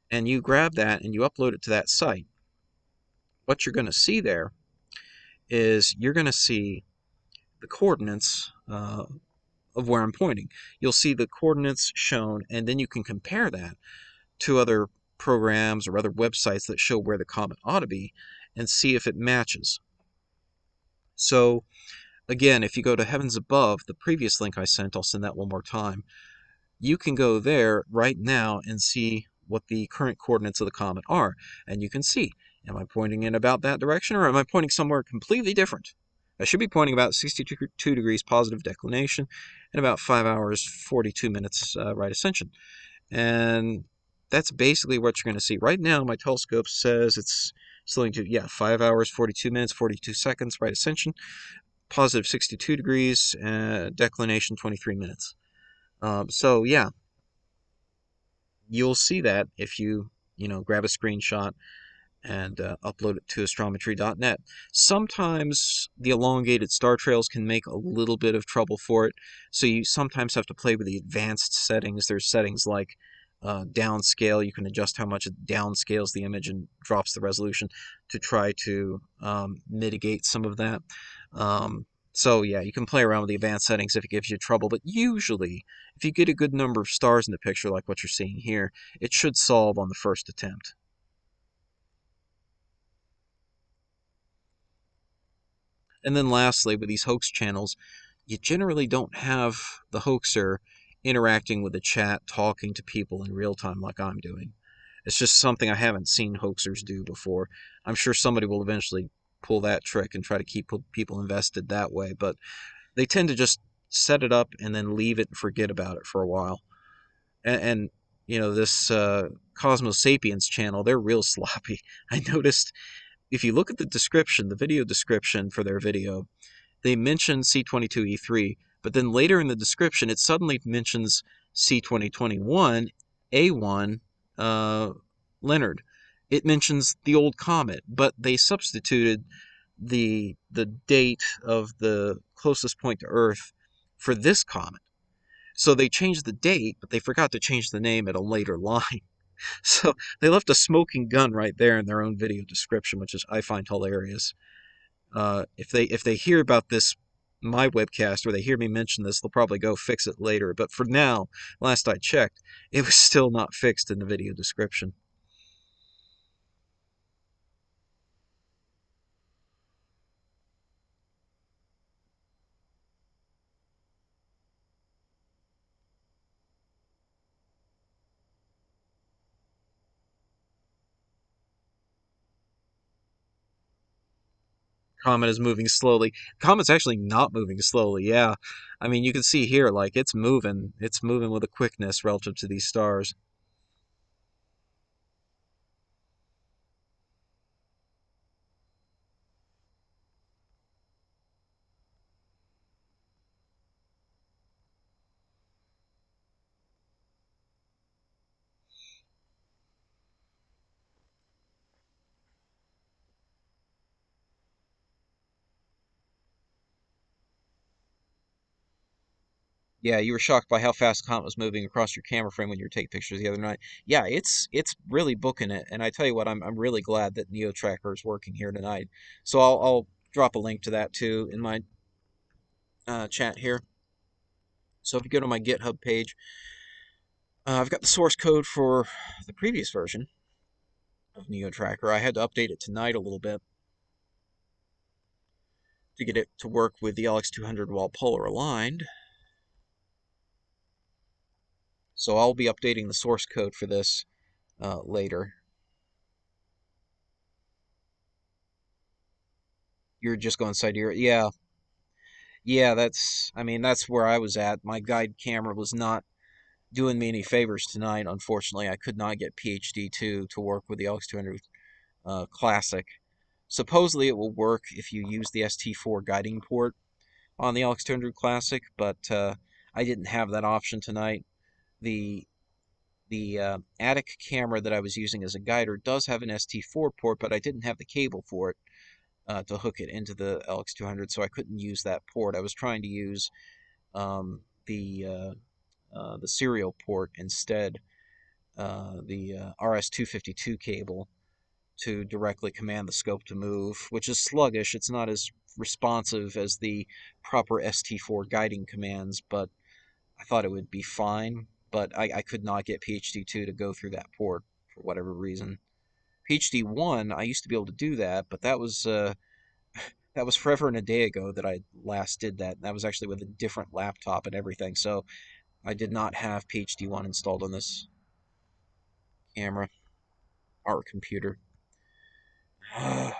and you grab that and you upload it to that site, what you're going to see there is you're going to see the coordinates of where I'm pointing. You'll see the coordinates shown, and then you can compare that to other programs or other websites that show where the comet ought to be and see if it matches. So again, if you go to Heavens Above, the previous link I sent, I'll send that one more time, you can go there right now and see what the current coordinates of the comet are. And you can see, am I pointing in about that direction, or am I pointing somewhere completely different? I should be pointing about 62 degrees positive declination and about 5 hours 42 minutes right ascension. And that's basically what you're going to see. Right now, my telescope says it's slowing to, 5 hours 42 minutes 42 seconds right ascension, positive 62 degrees, declination 23 minutes. So yeah, you'll see that if you grab a screenshot and upload it to astrometry.net. Sometimes the elongated star trails can make a little bit of trouble for it, so you sometimes have to play with the advanced settings. There's settings like downscale. You can adjust how much it downscales the image and drops the resolution to try to mitigate some of that. So yeah, you can play around with the advanced settings if it gives you trouble, but usually if you get a good number of stars in the picture like what you're seeing here, it should solve on the first attempt. And then lastly, with these hoax channels, you generally don't have the hoaxer interacting with the chat, talking to people in real time like I'm doing. It's just something I haven't seen hoaxers do before. I'm sure somebody will eventually pull that trick and try to keep people invested that way, but they tend to just set it up and then leave it and forget about it for a while. And this Cosmos Sapiens channel, they're real sloppy. I noticed if you look at the description, the video description for their video, they mention C22 E3, but then later in the description, it suddenly mentions C2021 A1 Leonard. It mentions the old comet, but they substituted the date of the closest point to Earth for this comet. So they changed the date, but they forgot to change the name at a later line. So they left a smoking gun right there in their own video description, which is I find hilarious. If they hear about this my webcast or they hear me mention this, they'll probably go fix it later. But for now, last I checked, it was still not fixed in the video description. Comet is moving slowly. Comet's actually not moving slowly. Yeah, I mean you can see here like it's moving. It's moving with a quickness relative to these stars. Yeah, you were shocked by how fast Comet was moving across your camera frame when you were taking pictures the other night. Yeah, it's really booking it, and I tell you what, I'm really glad that Neo Tracker is working here tonight. So I'll drop a link to that too in my chat here. So if you go to my GitHub page, I've got the source code for the previous version of Neo Tracker. I had to update it tonight a little bit to get it to work with the LX200 while polar aligned. So I'll be updating the source code for this later. You're just going sidereal. Yeah, I mean, that's where I was at. My guide camera was not doing me any favors tonight. Unfortunately, I could not get PhD2 to work with the LX200 Classic. Supposedly, it will work if you use the ST4 guiding port on the LX200 Classic, but I didn't have that option tonight. The attic camera that I was using as a guider does have an ST4 port, but I didn't have the cable for it to hook it into the LX200, so I couldn't use that port. I was trying to use um, the serial port instead, the RS-252 cable, to directly command the scope to move, which is sluggish. It's not as responsive as the proper ST4 guiding commands, but I thought it would be fine. But I could not get PhD2 to go through that port for whatever reason. PhD1, I used to be able to do that, but that was forever and a day ago that I last did that. That was actually with a different laptop and everything, so I did not have PhD1 installed on this camera or computer.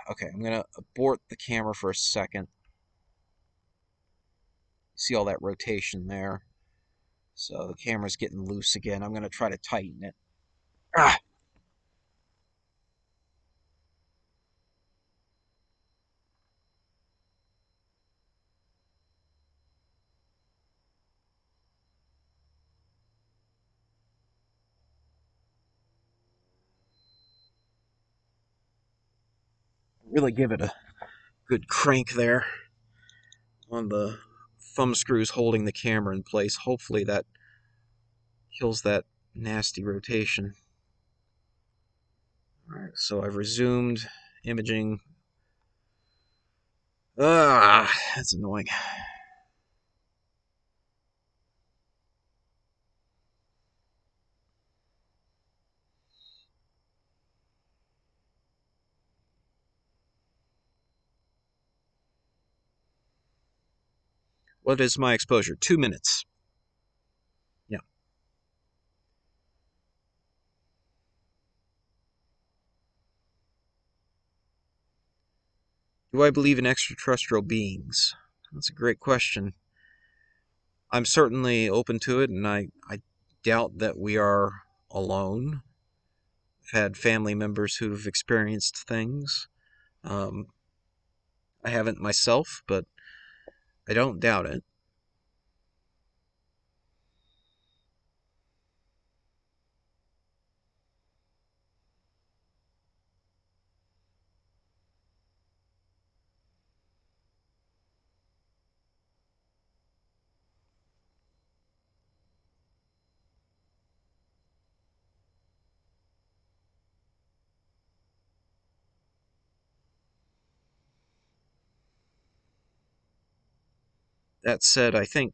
Okay, I'm gonna abort the camera for a second. See all that rotation there. So the camera's getting loose again. I'm gonna try to tighten it. Ah, really give it a good crank there on the thumb screws holding the camera in place. Hopefully that kills that nasty rotation. Alright, so I've resumed imaging. Ah, that's annoying. What is my exposure? 2 minutes. Yeah. Do I believe in extraterrestrial beings? That's a great question. I'm certainly open to it, and I doubt that we are alone. I've had family members who've experienced things. Um, I haven't myself, but I don't doubt it. That said, I think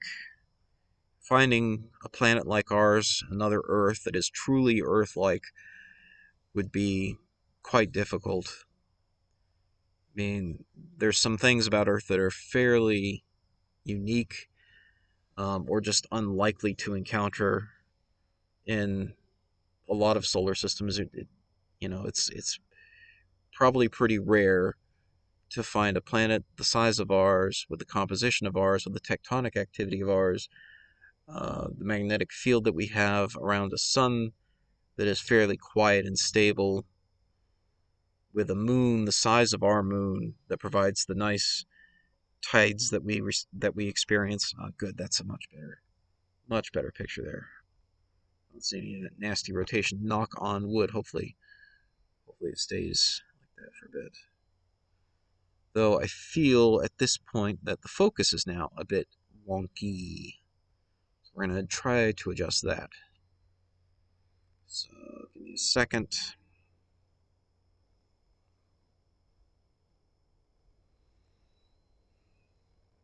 finding a planet like ours, another Earth that is truly Earth like, would be quite difficult. I mean, there's some things about Earth that are fairly unique, or just unlikely to encounter in a lot of solar systems. It's probably pretty rare to find a planet the size of ours, with the composition of ours, with the tectonic activity of ours, the magnetic field that we have around a sun that is fairly quiet and stable, with a moon the size of our moon that provides the nice tides that we experience. Good, that's a much better picture there. I don't see any of that nasty rotation. Knock on wood. Hopefully it stays like that for a bit. Though I feel at this point that the focus is now a bit wonky. So we're going to try to adjust that. So give me a second.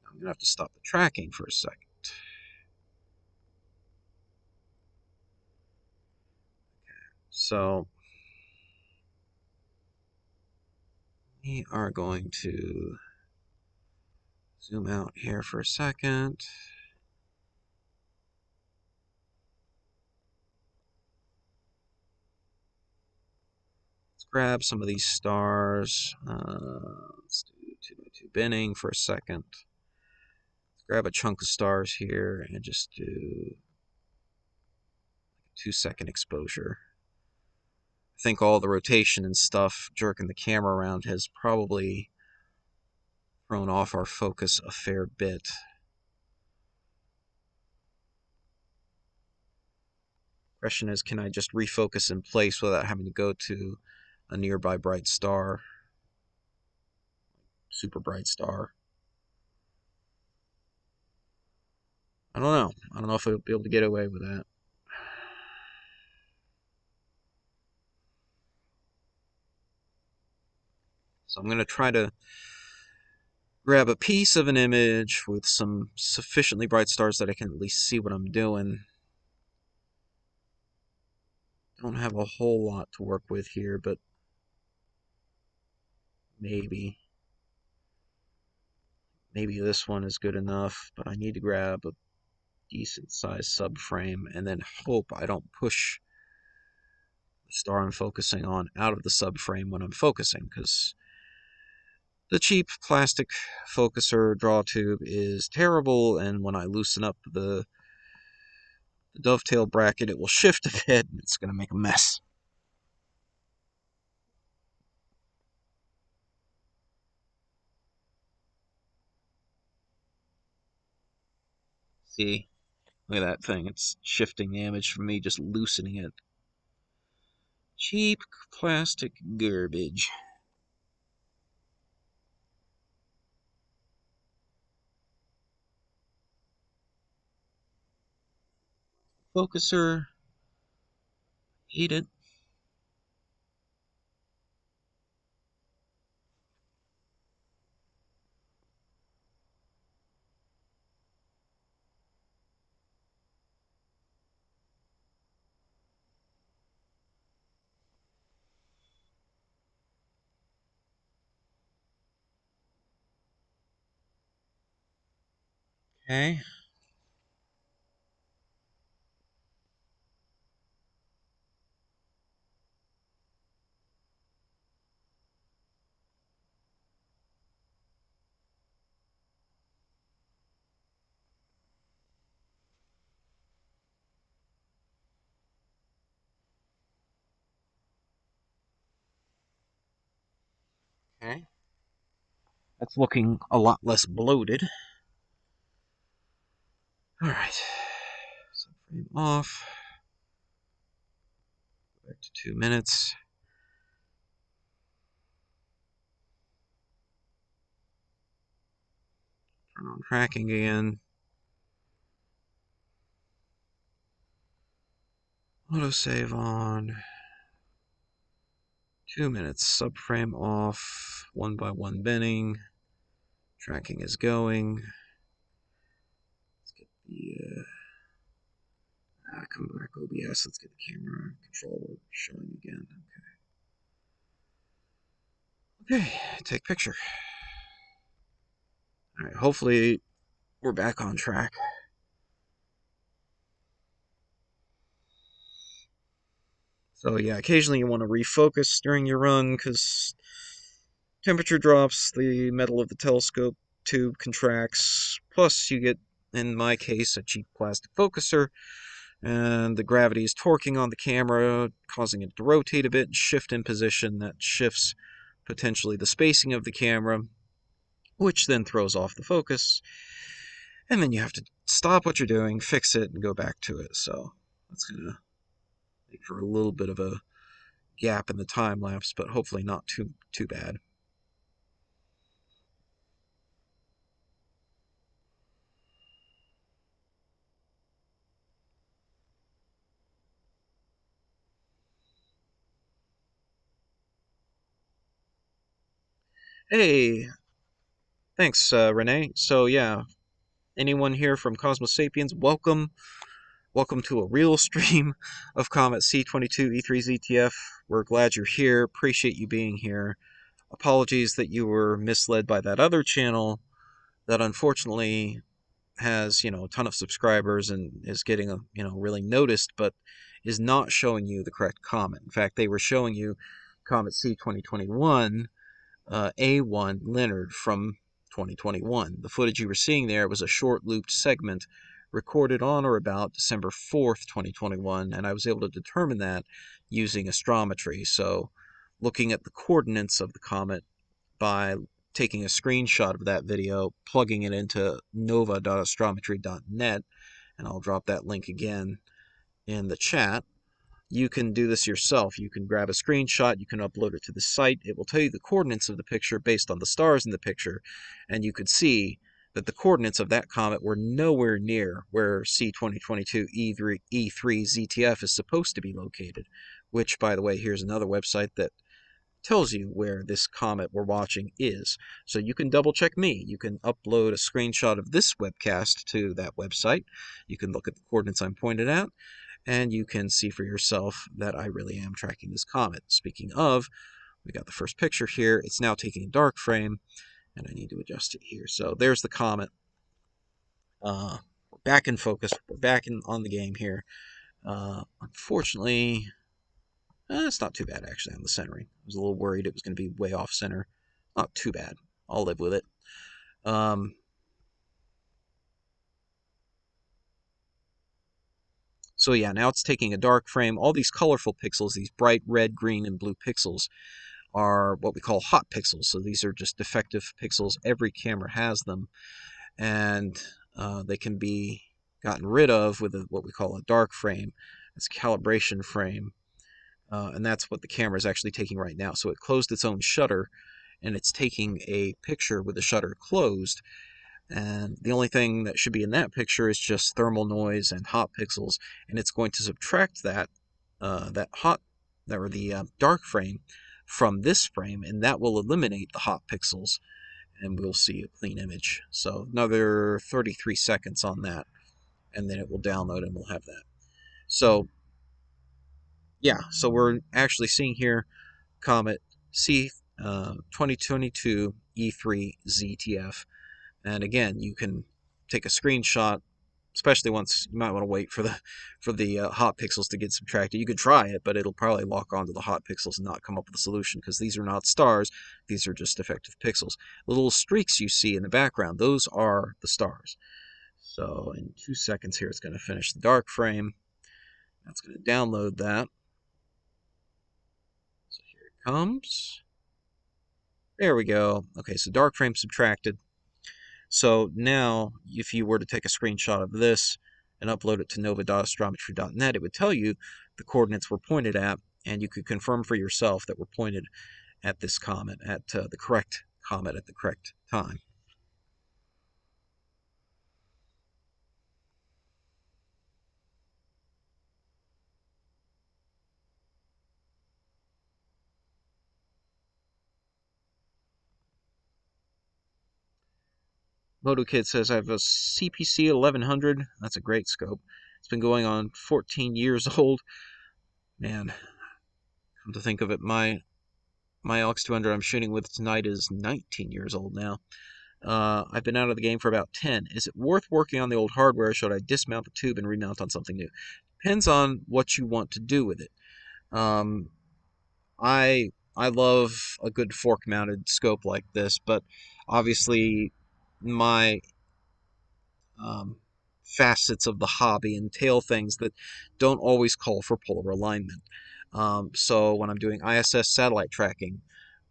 I'm going to have to stop the tracking for a second. So we are going to zoom out here for a second. Let's grab some of these stars. Let's do 2x2 binning for a second. Let's grab a chunk of stars here and just do 2-second exposure. I think all the rotation and stuff jerking the camera around has probably thrown off our focus a fair bit. Question is, can I just refocus in place without having to go to a nearby bright star? Super bright star. I don't know. I don't know if I'll be able to get away with that. So I'm going to try to grab a piece of an image with some sufficiently bright stars that I can at least see what I'm doing. Don't have a whole lot to work with here, but maybe this one is good enough, but I need to grab a decent sized subframe and then hope I don't push the star I'm focusing on out of the subframe when I'm focusing, because the cheap plastic focuser draw tube is terrible, and when I loosen up the dovetail bracket, it will shift a bit, and it's going to make a mess. See? Look at that thing. It's shifting the image from me just loosening it. Cheap plastic garbage. Focuser. Hate it. Okay. Okay. That's looking a lot less bloated. Alright. Subframe off. Back to 2 minutes. Turn on tracking again. Autosave on. 2 minutes. Subframe off. 1x1 binning. Tracking is going. Let's get the come back OBS. Let's get the camera controller showing again. Okay. Okay, take picture. Alright, hopefully we're back on track. So yeah, occasionally you want to refocus during your run because temperature drops, the metal of the telescope tube contracts, plus you get, in my case, a cheap plastic focuser, and the gravity is torquing on the camera, causing it to rotate a bit and shift in position. That shifts potentially the spacing of the camera, which then throws off the focus, and then you have to stop what you're doing, fix it, and go back to it. So that's going to make for a little bit of a gap in the time lapse, but hopefully not too bad. Hey, thanks, Renee. So yeah, anyone here from Cosmos Sapiens, welcome. Welcome to a real stream of Comet C22 E3 ZTF. We're glad you're here. Appreciate you being here. Apologies that you were misled by that other channel that unfortunately has, a ton of subscribers and is getting, really noticed, but is not showing you the correct comet. In fact, they were showing you Comet C 2021 A1 Leonard from 2021. The footage you were seeing there was a short looped segment recorded on or about December 4th, 2021, and I was able to determine that using astrometry. So, looking at the coordinates of the comet by taking a screenshot of that video, plugging it into nova.astrometry.net, and I'll drop that link again in the chat. You can do this yourself. You can grab a screenshot, you can upload it to the site. It will tell you the coordinates of the picture based on the stars in the picture, and you could see that the coordinates of that comet were nowhere near where C2022 E3 ZTF is supposed to be located, which, by the way, here's another website that tells you where this comet we're watching is. So you can double check me. You can upload a screenshot of this webcast to that website. You can look at the coordinates I'm pointed at, and you can see for yourself that I really am tracking this comet. Speaking of, we got the first picture here. It's now taking a dark frame, and I need to adjust it here. So there's the comet. We're back in focus. We're back on the game here. Unfortunately, it's not too bad, actually, on the centering. I was a little worried it was going to be way off center. Not too bad. I'll live with it. So yeah, now it's taking a dark frame. All these colorful pixels, these bright red, green, and blue pixels, are what we call hot pixels. So these are just defective pixels. Every camera has them, and they can be gotten rid of with what we call a dark frame. It's a calibration frame, and that's what the camera is actually taking right now. So it closed its own shutter, and it's taking a picture with the shutter closed. And the only thing that should be in that picture is just thermal noise and hot pixels, and it's going to subtract that dark frame from this frame, and that will eliminate the hot pixels, and we'll see a clean image. So another 33 seconds on that, and then it will download, and we'll have that. So yeah, so we're actually seeing here Comet C 2022 E3 ZTF. And again, you can take a screenshot, especially once you might want to wait for the hot pixels to get subtracted. You could try it, but it'll probably lock onto the hot pixels and not come up with a solution, because these are not stars. These are just defective pixels. The little streaks you see in the background, those are the stars. So in 2 seconds here, it's going to finish the dark frame. That's going to download that. So here it comes. There we go. Okay, so dark frame subtracted. So now, if you were to take a screenshot of this and upload it to nova.astrometry.net, it would tell you the coordinates we're pointed at, and you could confirm for yourself that we're pointed at this comet, at the correct comet at the correct time. MotoKid says, I have a CPC 1100. That's a great scope. It's been going on 14 years old. Man, come to think of it, my LX200 I'm shooting with tonight is 19 years old now. I've been out of the game for about 10. Is it worth working on the old hardware, or should I dismount the tube and remount on something new? Depends on what you want to do with it. I love a good fork-mounted scope like this, but obviously my facets of the hobby entail things that don't always call for polar alignment. So when I'm doing ISS satellite tracking,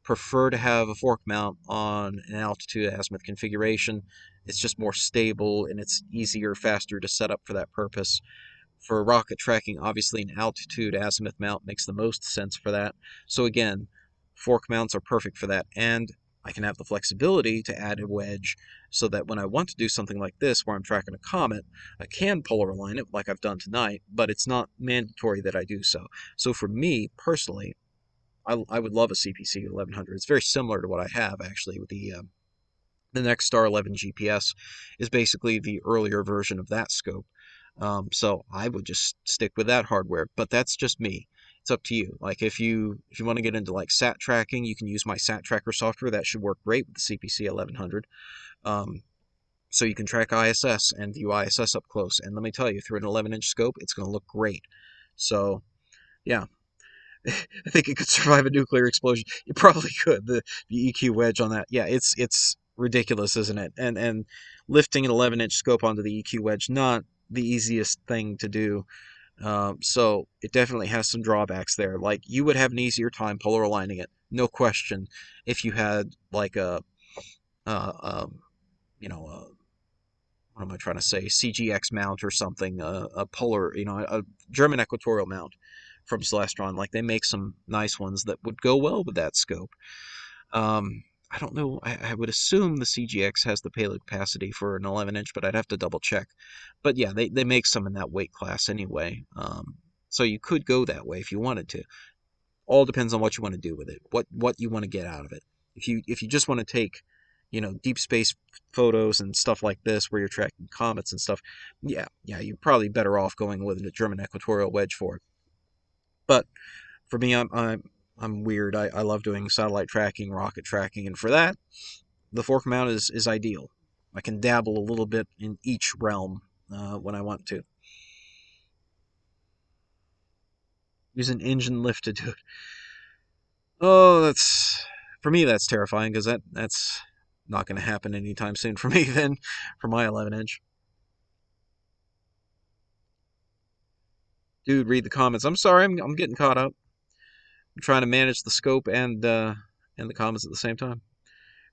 prefer to have a fork mount on an altitude azimuth configuration. It's just more stable, and it's easier, faster to set up for that purpose. For rocket tracking, obviously an altitude azimuth mount makes the most sense for that. So again, fork mounts are perfect for that, and I can have the flexibility to add a wedge so that when I want to do something like this where I'm tracking a comet, I can polar align it like I've done tonight, but it's not mandatory that I do so. So for me, personally, I would love a CPC 1100. It's very similar to what I have, actually, with the Nexstar 11 GPS is basically the earlier version of that scope. So I would just stick with that hardware, but that's just me. It's up to you. Like if you want to get into like sat tracking, you can use my sat tracker software. That should work great with the CPC 1100. So you can track ISS and view ISS up close. And let me tell you, through an 11-inch scope, it's going to look great. So yeah, I think it could survive a nuclear explosion. It probably could. The EQ wedge on that, yeah, it's ridiculous, isn't it? And lifting an 11-inch scope onto the EQ wedge, not the easiest thing to do. So it definitely has some drawbacks there. Like you would have an easier time polar aligning it, no question, if you had like uh, um, you know, what am I trying to say? CGX mount or something, a polar, a German equatorial mount from Celestron. Like they make some nice ones that would go well with that scope. I don't know. I would assume the CGX has the payload capacity for an 11-inch, but I'd have to double check. But yeah, they make some in that weight class anyway. So you could go that way if you wanted to. All depends on what you want to do with it, what you want to get out of it. If you just want to take, deep space photos and stuff like this, where you're tracking comets and stuff, yeah, you're probably better off going with a German equatorial wedge for it. But for me, I'm weird. I love doing satellite tracking, rocket tracking, and for that, the fork mount is ideal. I can dabble a little bit in each realm when I want to. Use an engine lift to do it. Oh, that's for me. That's terrifying because that's not going to happen anytime soon for me. Then for my 11-inch, dude, read the comments. I'm sorry, I'm getting caught up. I'm trying to manage the scope and the comments at the same time.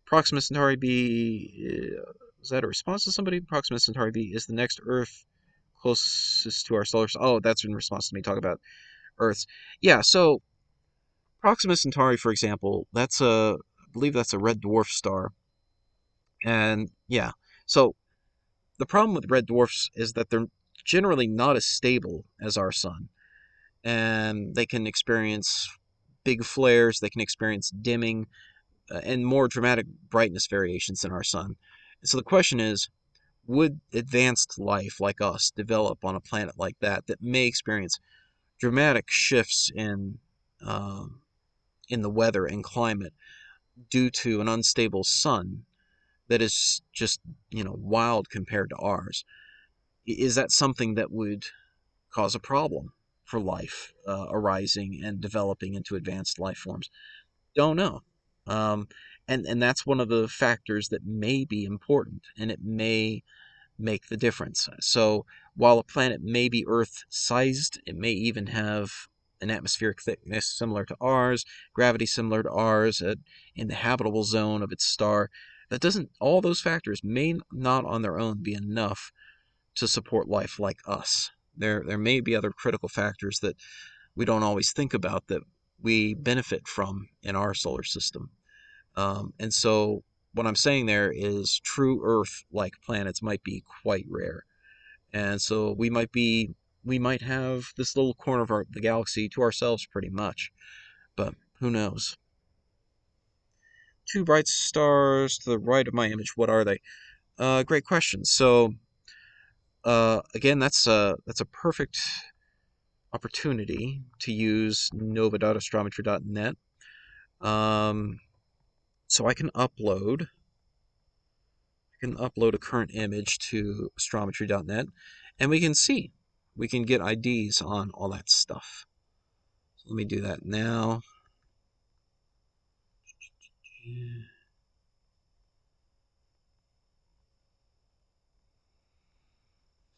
Proxima Centauri B, is that a response to somebody? Proxima Centauri B is the next Earth closest to our solar system. Oh, that's in response to me talking about Earths. Yeah, so Proxima Centauri, for example, I believe that's a red dwarf star. And yeah, so the problem with red dwarfs is that they're generally not as stable as our sun. And they can experience big flares, they can experience dimming, and more dramatic brightness variations than our sun. And so the question is, would advanced life like us develop on a planet like that may experience dramatic shifts in the weather and climate due to an unstable sun that is just wild compared to ours? Is that something that would cause a problem for life arising and developing into advanced life forms? Don't know. Um, and that's one of the factors that may be important, and it may make the difference. So while a planet may be Earth-sized, it may even have an atmospheric thickness similar to ours, gravity similar to ours, in the habitable zone of its star. That doesn't. All those factors may not on their own be enough to support life like us. There may be other critical factors that we don't always think about that we benefit from in our solar system. And so what I'm saying there is true Earth-like planets might be quite rare. And so we might have this little corner of the galaxy to ourselves pretty much. But who knows? Two bright stars to the right of my image. What are they? Great question. So again, that's a perfect opportunity to use nova.astrometry.net. Um, so I can upload a current image to astrometry.net, and we can get IDs on all that stuff. So let me do that now.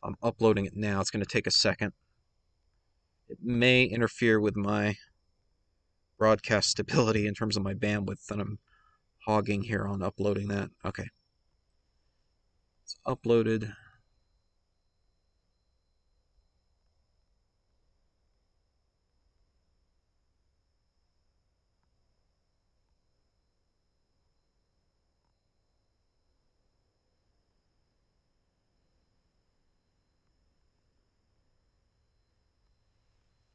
I'm uploading it now. It's going to take a second. It may interfere with my broadcast stability in terms of my bandwidth that I'm hogging here on uploading that. Okay. It's uploaded.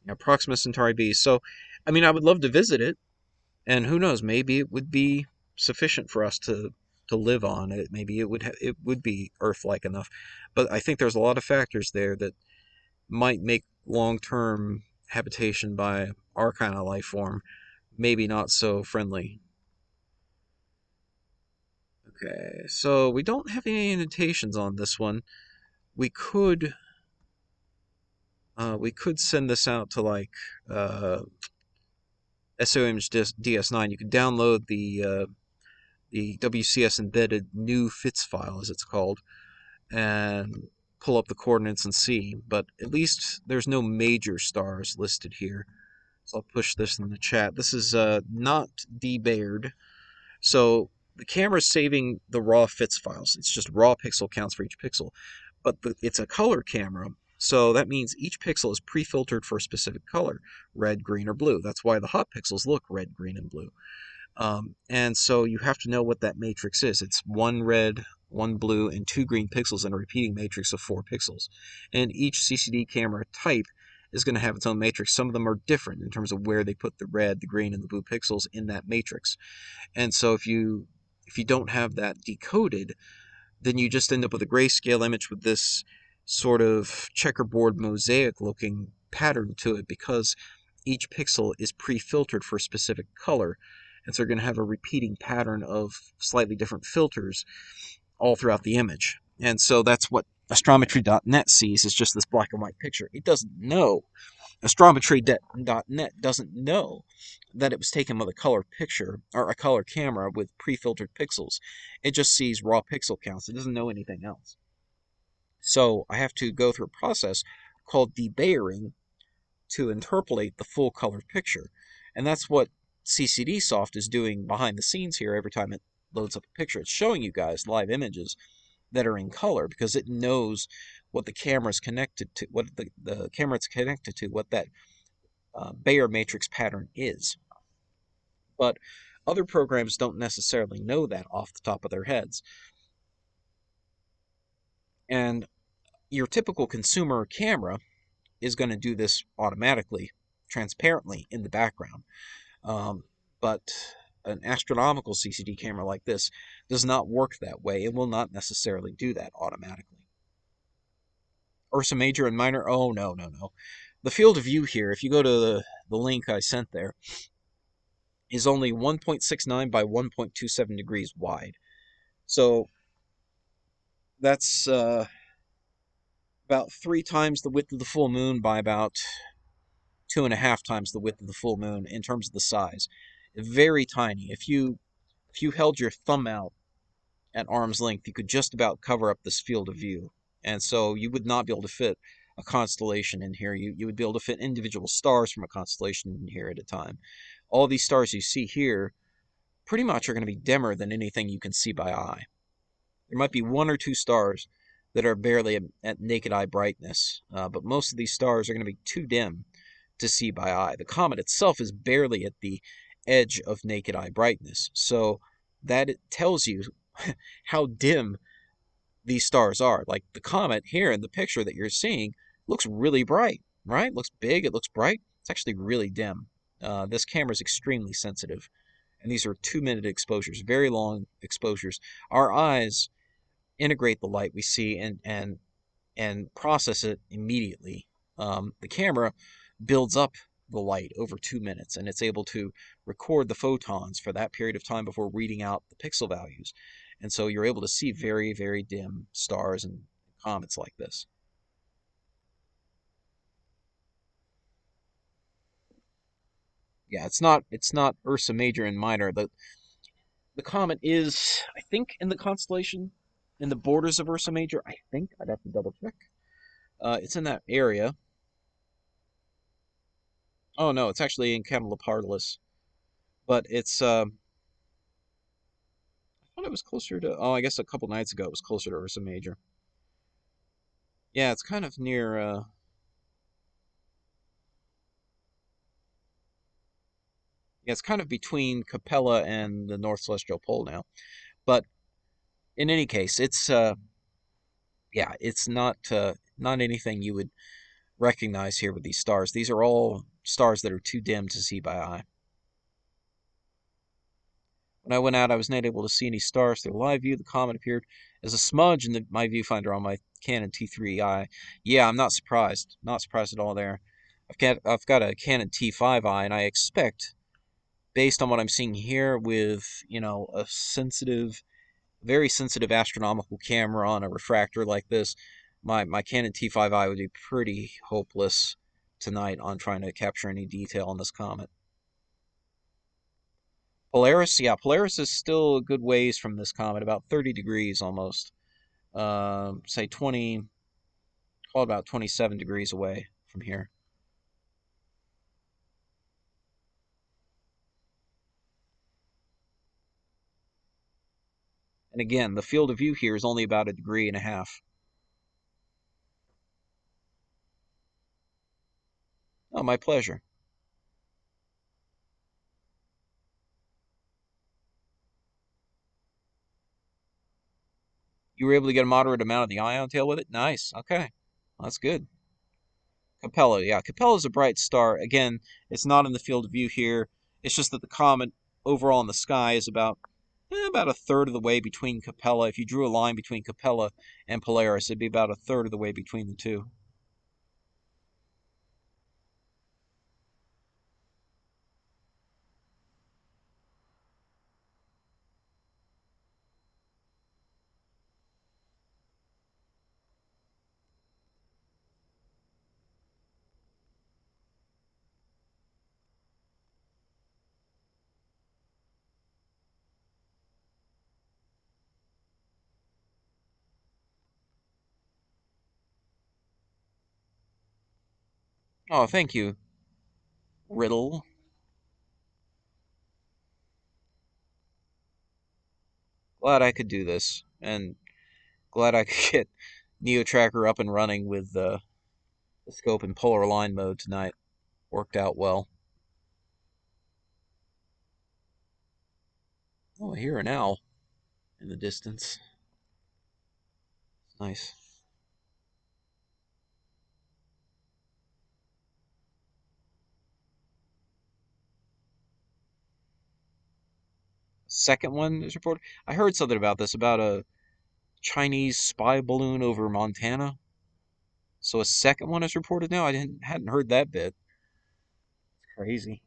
Yeah, Proxima Centauri B. So, I mean, I would love to visit it, and who knows, maybe it would be sufficient for us to live on it. Maybe it would be Earth-like enough. But I think there's a lot of factors there that might make long-term habitation by our kind of life form maybe not so friendly. Okay, so we don't have any annotations on this one. We could we could send this out to like SOImage DS9. You could download the WCS embedded new FITS file, as it's called, and pull up the coordinates and see. But at least there's no major stars listed here. So I'll push this in the chat. This is not debayered. So the camera's saving the raw FITS files. It's just raw pixel counts for each pixel. But it's a color camera, so that means each pixel is pre-filtered for a specific color, red, green, or blue. That's why the hot pixels look red, green, and blue. And so you have to know what that matrix is. It's one red, one blue, and two green pixels in a repeating matrix of 4 pixels. And each CCD camera type is going to have its own matrix. Some of them are different in terms of where they put the red, the green, and the blue pixels in that matrix. And so if you don't have that decoded, then you just end up with a grayscale image with this sort of checkerboard mosaic looking pattern to it, because each pixel is pre-filtered for a specific color, and so you're going to have a repeating pattern of slightly different filters all throughout the image. And so that's what astrometry.net sees, is just this black and white picture. It doesn't know. Astrometry.net doesn't know that it was taken with a color picture or a color camera with pre-filtered pixels. It just sees raw pixel counts. It doesn't know anything else. So I have to go through a process called debayering to interpolate the full color picture. And that's what CCD Soft is doing behind the scenes here every time it loads up a picture. It's showing you guys live images that are in color because it knows what the camera's connected to, what the camera it's connected to, what that Bayer matrix pattern is. But other programs don't necessarily know that off the top of their heads. And your typical consumer camera is going to do this automatically, transparently in the background. But an astronomical CCD camera like this does not work that way. It will not necessarily do that automatically. Ursa Major and Minor, oh, no. The field of view here, if you go to the link I sent there, is only 1.69 by 1.27 degrees wide. So that's about 3 times the width of the full moon by about 2.5 times the width of the full moon in terms of the size. Very tiny. If you held your thumb out at arm's length, you could just about cover up this field of view. And so you would not be able to fit a constellation in here. You would be able to fit individual stars from a constellation in here at a time. All these stars you see here pretty much are going to be dimmer than anything you can see by eye. There might be 1 or 2 stars that are barely at naked eye brightness, but most of these stars are going to be too dim to see by eye. The comet itself is barely at the edge of naked eye brightness, so that it tells you how dim these stars are. Like the comet here in the picture that you're seeing looks really bright, right? Looks big, it looks bright. It's actually really dim. This camera is extremely sensitive, and these are 2-minute exposures, very long exposures. Our eyes integrate the light we see and process it immediately. The camera builds up the light over 2 minutes, and it's able to record the photons for that period of time before reading out the pixel values. And so you're able to see very, very dim stars and comets like this. Yeah, it's not Ursa Major and Minor. The comet is, I think, in the constellation, in the borders of Ursa Major. I think I'd have to double check. It's in that area. Oh no, it's actually in Camelopardalis, but it's I thought it was closer to. Oh, I guess a couple nights ago it was closer to Ursa Major. Yeah, it's kind of near. Yeah, it's kind of between Capella and the North Celestial Pole now. But in any case, it's yeah, it's not anything you would recognize here with these stars. These are all stars that are too dim to see by eye. When I went out, I was not able to see any stars through live view. The comet appeared as a smudge in my viewfinder on my Canon T3i. Yeah, I'm not surprised. Not surprised at all there. I've got a Canon T5i, and I expect, based on what I'm seeing here, with a very sensitive astronomical camera on a refractor like this, my Canon T5i would be pretty hopeless tonight on trying to capture any detail on this comet. Polaris, yeah, Polaris is still a good ways from this comet, about 30 degrees almost. Say 20, call it about 27 degrees away from here. And again, the field of view here is only about a degree and a half. Oh, my pleasure. You were able to get a moderate amount of the ion tail with it? Nice. Okay. Well, that's good. Capella, yeah. Capella is a bright star. Again, it's not in the field of view here. It's just that the comet overall in the sky is about a third of the way between Capella. If you drew a line between Capella and Polaris, it'd be about a third of the way between the two. Oh, thank you, Riddle. Glad I could do this, and glad I could get Neo Tracker up and running with the scope in polar line mode tonight. Worked out well. Oh, I hear an owl in the distance. Nice. Second one is reported. I heard something about this, about a Chinese spy balloon over Montana. So a second one is reported now. I didn't hadn't heard that bit. Crazy.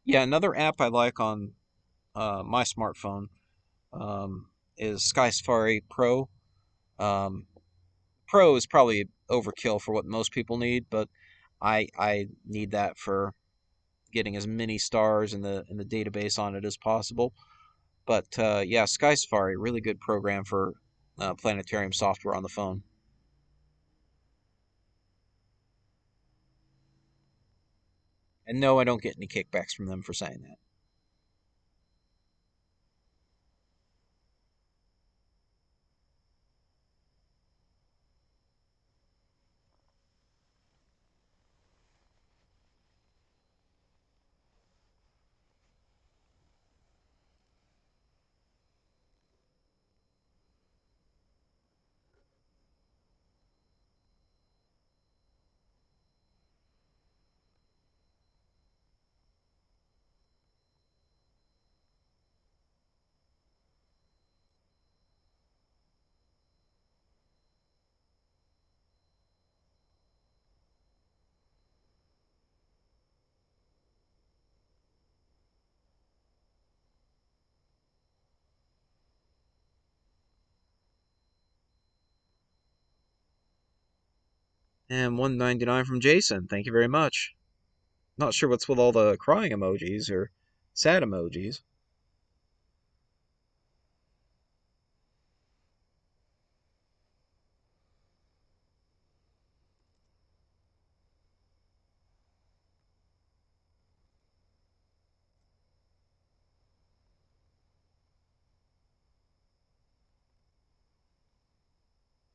Yeah, another app I like on my smartphone um, is Sky Safari Pro. Um, Pro is probably overkill for what most people need, but I need that for getting as many stars in the database on it as possible. But yeah, Sky Safari, really good program for planetarium software on the phone. And no, I don't get any kickbacks from them for saying that. And 199 from Jason. Thank you very much. Not sure what's with all the crying emojis or sad emojis.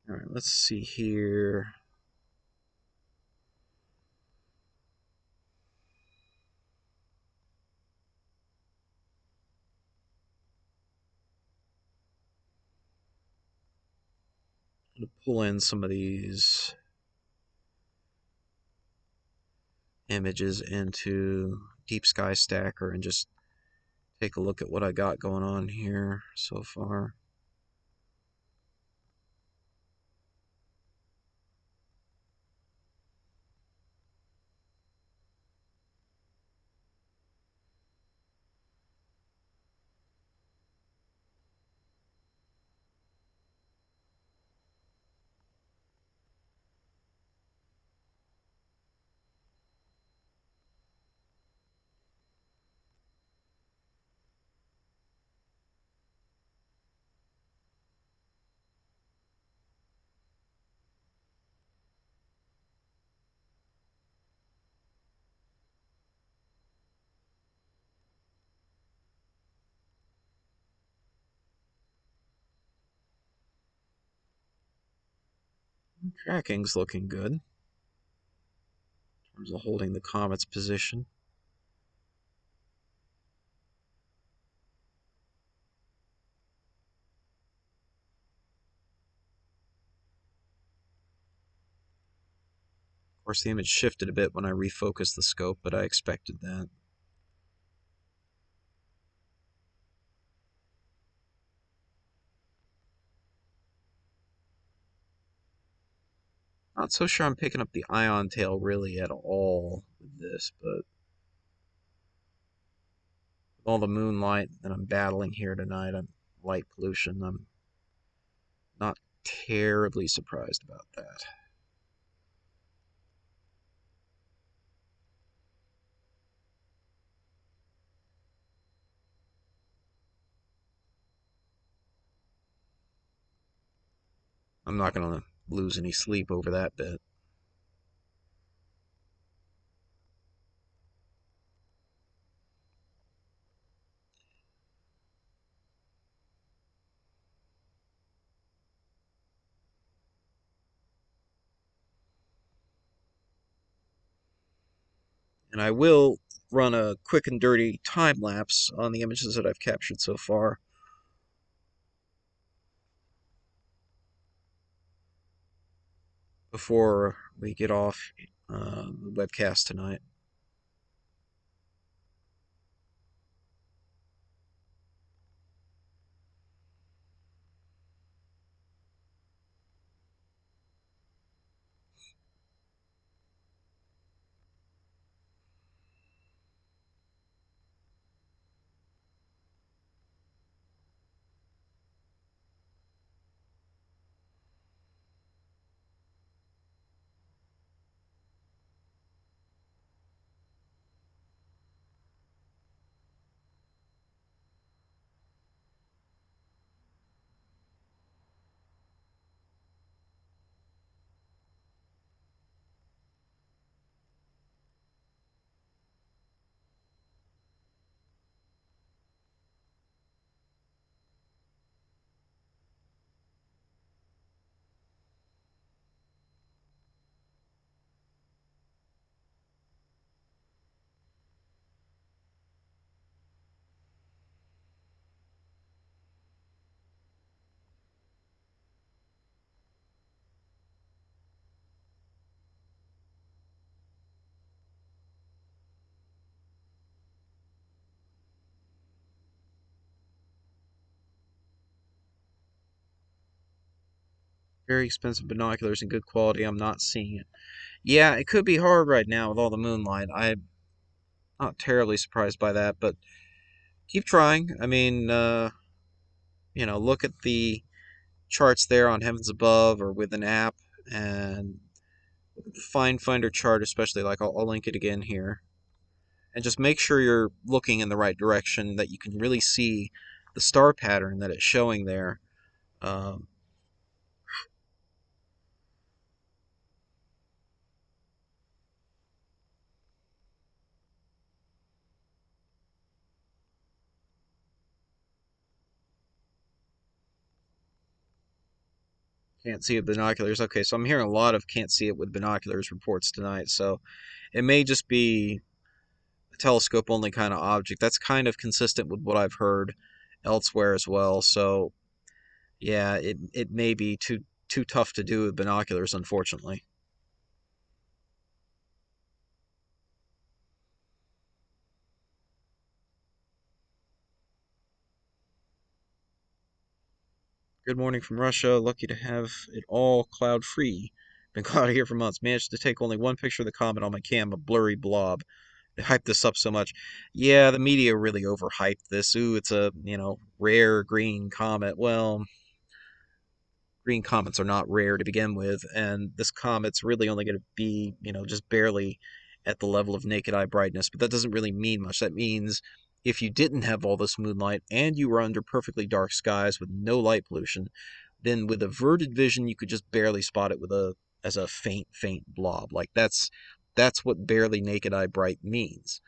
All right, let's see here. I'm gonna pull in some of these images into Deep Sky Stacker and just take a look at what I got going on here so far. Tracking's looking good in terms of holding the comet's position. Of course, the image shifted a bit when I refocused the scope, but I expected that. Not so sure I'm picking up the ion tail really at all with this, but with all the moonlight that I'm battling here tonight, light pollution, I'm not terribly surprised about that. I'm not going to lose any sleep over that bit. And I will run a quick and dirty time lapse on the images that I've captured so far before we get off the webcast tonight. Very expensive binoculars and good quality. I'm not seeing it. Yeah, it could be hard right now with all the moonlight. I'm not terribly surprised by that, but keep trying. I mean, look at the charts there on Heavens Above or with an app, and Find Finder chart, especially. Like I'll link it again here, and just make sure you're looking in the right direction, that you can really see the star pattern that it's showing there. Um, can't see it with binoculars. Okay, so I'm hearing a lot of can't see it with binoculars reports tonight, so it may just be a telescope only kind of object. That's kind of consistent with what I've heard elsewhere as well. So yeah, it may be too tough to do with binoculars, unfortunately. Good morning from Russia. Lucky to have it all cloud free. Been cloudy here for months. Managed to take only one picture of the comet on my cam, a blurry blob. They hyped this up so much. Yeah, the media really overhyped this. Ooh, it's a, rare green comet. Well, green comets are not rare to begin with, and this comet's really only going to be, just barely at the level of naked eye brightness, but that doesn't really mean much. That means if you didn't have all this moonlight and you were under perfectly dark skies with no light pollution, then with averted vision you could just barely spot it with a as a faint blob. Like that's what barely naked eye bright means.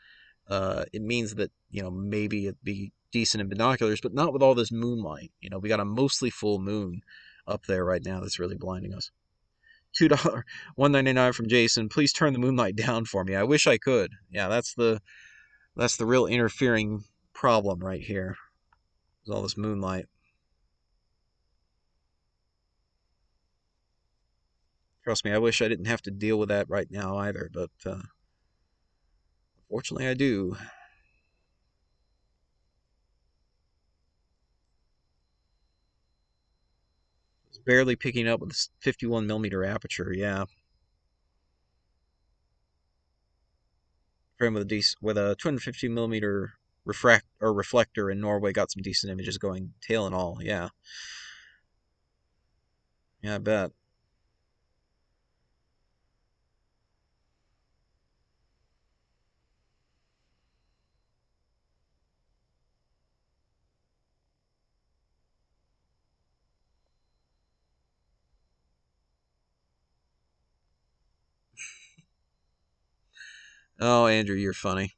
It means that, maybe it'd be decent in binoculars, but not with all this moonlight. We got a mostly full moon up there right now that's really blinding us. $2 $1.99 from Jason. Please turn the moonlight down for me. I wish I could. Yeah, that's the real interfering problem right here. Is all this moonlight. Trust me, I wish I didn't have to deal with that right now either, but fortunately I do. It's barely picking up with this 51 millimeter aperture. Yeah, frame with a 250 millimeter reflector in Norway got some decent images going, tail and all. Yeah, yeah, I bet. Oh, Andrew, you're funny.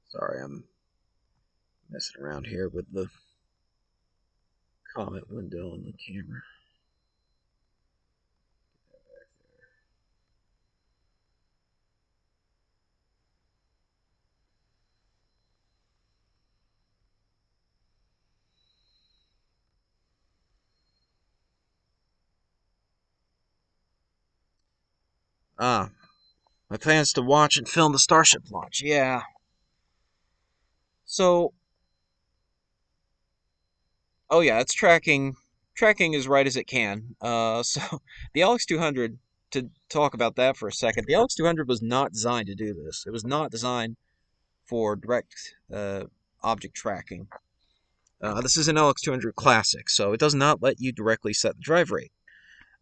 Sorry, I'm messing around here with the comment window on the camera. Ah, my plans to watch and film the Starship launch. Yeah. So, oh yeah, it's tracking as right as it can. So the LX200, to talk about that for a second, the LX200 was not designed to do this. It was not designed for direct object tracking. This is an LX200 Classic, so it does not let you directly set the drive rate,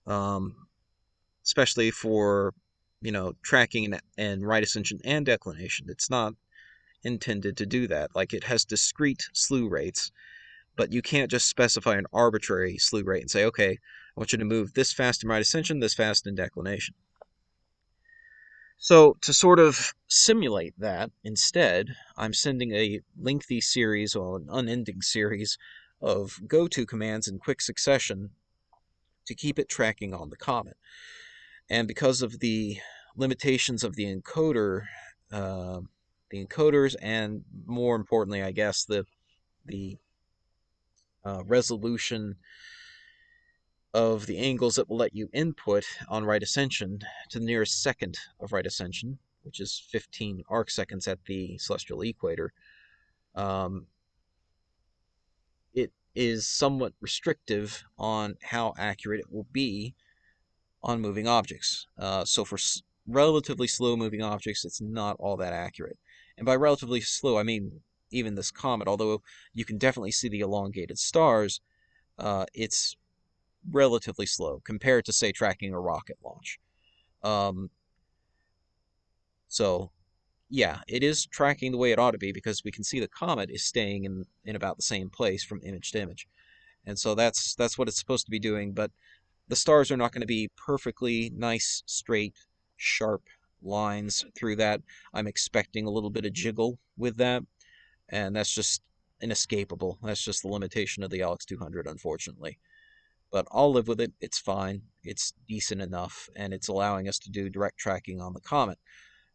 um, especially for tracking and right ascension and declination. It's not intended to do that. Like, it has discrete slew rates, but you can't just specify an arbitrary slew rate and say, okay, I want you to move this fast in right ascension, this fast in declination. So, to sort of simulate that, instead, I'm sending a lengthy series, or an unending series, of go-to commands in quick succession to keep it tracking on the comet. And because of the limitations of uh, the encoders, and more importantly, I guess, the resolution of the angles that will let you input on right ascension to the nearest second of right ascension, which is 15 arc seconds at the celestial equator, um, it is somewhat restrictive on how accurate it will be on moving objects. So for relatively slow moving objects, it's not all that accurate. And by relatively slow, I mean even this comet, although you can definitely see the elongated stars, it's relatively slow compared to, say, tracking a rocket launch. Um, so yeah, it is tracking the way it ought to be because we can see the comet is staying in about the same place from image to image. And so that's what it's supposed to be doing, but the stars are not going to be perfectly nice, straight, sharp lines through that. I'm expecting a little bit of jiggle with that, and that's just inescapable. That's just the limitation of the LX200, unfortunately. But I'll live with it. It's fine. It's decent enough, and it's allowing us to do direct tracking on the Comet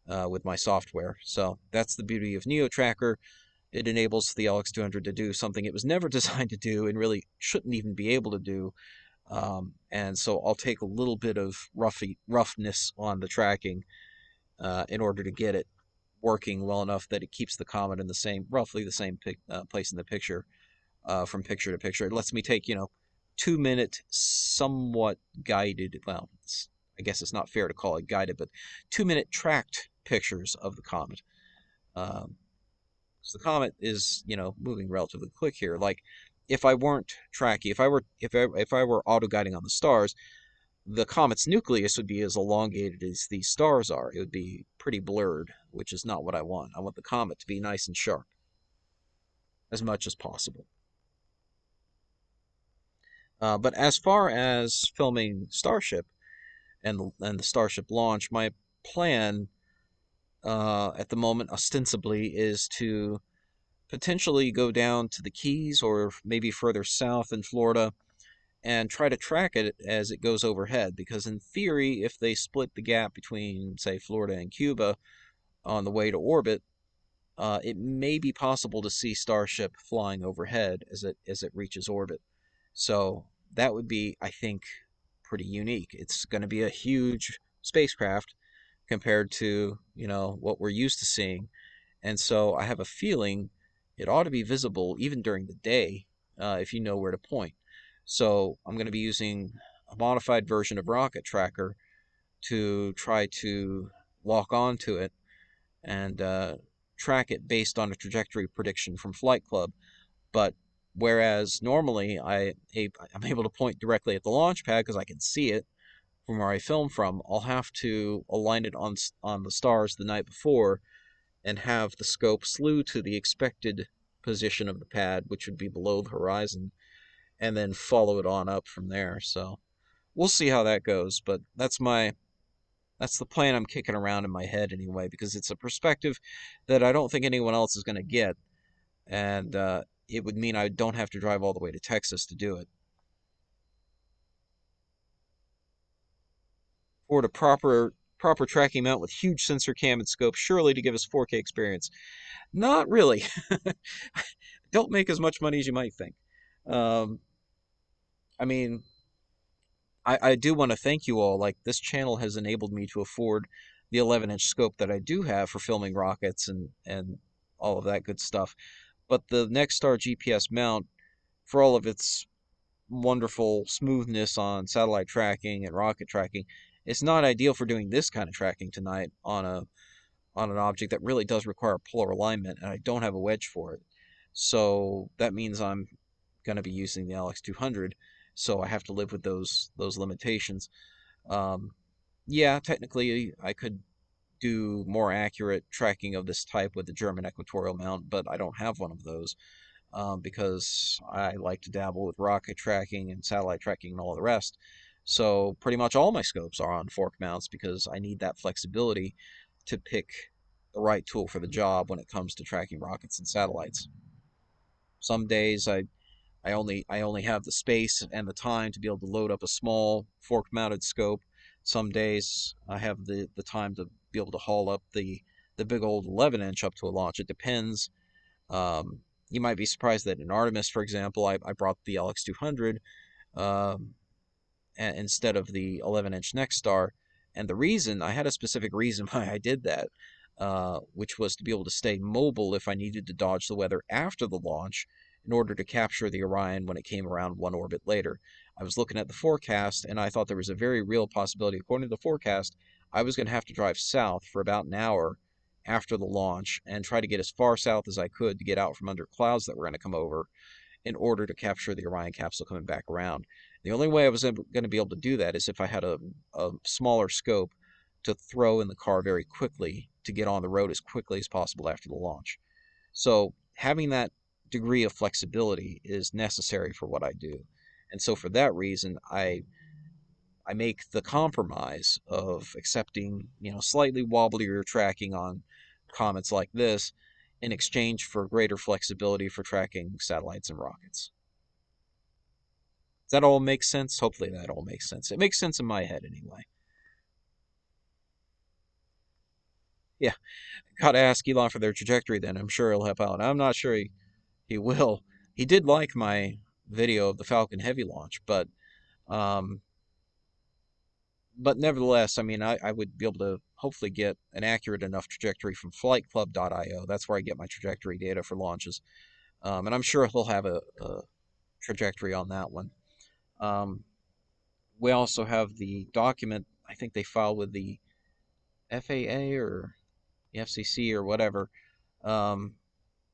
with my software. So that's the beauty of NeoTracker. It enables the LX200 to do something it was never designed to do and really shouldn't even be able to do. And so I'll take a little bit of roughness on the tracking in order to get it working well enough that it keeps the comet in the same, roughly the same place in the picture from picture to picture. It lets me take, 2 minute, somewhat guided, well, I guess it's not fair to call it guided, but 2 minute tracked pictures of the comet. Um, because the comet is, moving relatively quick here. Like, if I weren't tracking, if I were auto guiding on the stars, the comet's nucleus would be as elongated as these stars are. It would be pretty blurred, which is not what I want. I want the comet to be nice and sharp as much as possible. But as far as filming Starship and the Starship launch, my plan at the moment, ostensibly, is to potentially go down to the Keys or maybe further south in Florida and try to track it as it goes overhead. Because in theory, if they split the gap between, say, Florida and Cuba on the way to orbit, it may be possible to see Starship flying overhead as it reaches orbit. So that would be, I think, pretty unique. It's going to be a huge spacecraft compared to, what we're used to seeing. And so I have a feeling it ought to be visible even during the day if you know where to point. So I'm going to be using a modified version of Rocket Tracker to try to lock onto it and track it based on a trajectory prediction from Flight Club. But whereas normally I'm able to point directly at the launch pad because I can see it from where I film from, I'll have to align it on the stars the night before and have the scope slew to the expected position of the pad, which would be below the horizon, and then follow it on up from there. So we'll see how that goes, but that's the plan I'm kicking around in my head anyway, because it's a perspective that I don't think anyone else is going to get, and it would mean I don't have to drive all the way to Texas to do it. Or a proper tracking mount with huge sensor cam and scope, surely to give us 4K experience. Not really. Don't make as much money as you might think. Um, I mean, I do want to thank you all. Like, this channel has enabled me to afford the 11-inch scope that I do have for filming rockets and all of that good stuff. But the Nexstar GPS mount, for all of its wonderful smoothness on satellite tracking and rocket tracking, it's not ideal for doing this kind of tracking tonight on an object that really does require polar alignment, and I don't have a wedge for it. So that means I'm going to be using the LX200, so I have to live with those limitations. Um, yeah, technically I could do more accurate tracking of this type with the German equatorial mount, but I don't have one of those because I like to dabble with rocket tracking and satellite tracking and all the rest. So pretty much all my scopes are on fork mounts because I need that flexibility to pick the right tool for the job when it comes to tracking rockets and satellites. Some days I only have the space and the time to be able to load up a small fork mounted scope. Some days I have the time to be able to haul up the big old 11-inch up to a launch. It depends. You might be surprised that in Artemis, for example, I brought the LX200 um, instead of the 11-inch Nexstar. And the reason, I had a specific reason why I did that, which was to be able to stay mobile if I needed to dodge the weather after the launch in order to capture the Orion when it came around one orbit later. I was looking at the forecast, and I thought there was a very real possibility, according to the forecast, I was going to have to drive south for about an hour after the launch and try to get as far south as I could to get out from under clouds that were going to come over in order to capture the Orion capsule coming back around. The only way I was going to be able to do that is if I had a smaller scope to throw in the car very quickly to get on the road as quickly as possible after the launch. So having that degree of flexibility is necessary for what I do. And so for that reason, I make the compromise of accepting, slightly wobblier tracking on comets like this in exchange for greater flexibility for tracking satellites and rockets. Does that all make sense? Hopefully that all makes sense. It makes sense in my head anyway. Yeah, gotta ask Elon for their trajectory then. I'm sure he'll help out. I'm not sure he will. He did like my video of the Falcon Heavy launch, um, but nevertheless, I mean, I would be able to hopefully get an accurate enough trajectory from flightclub.io. That's where I get my trajectory data for launches. And I'm sure he'll have a trajectory on that one. Um, we also have the document, I think they filed with the FAA or the FCC or whatever, um,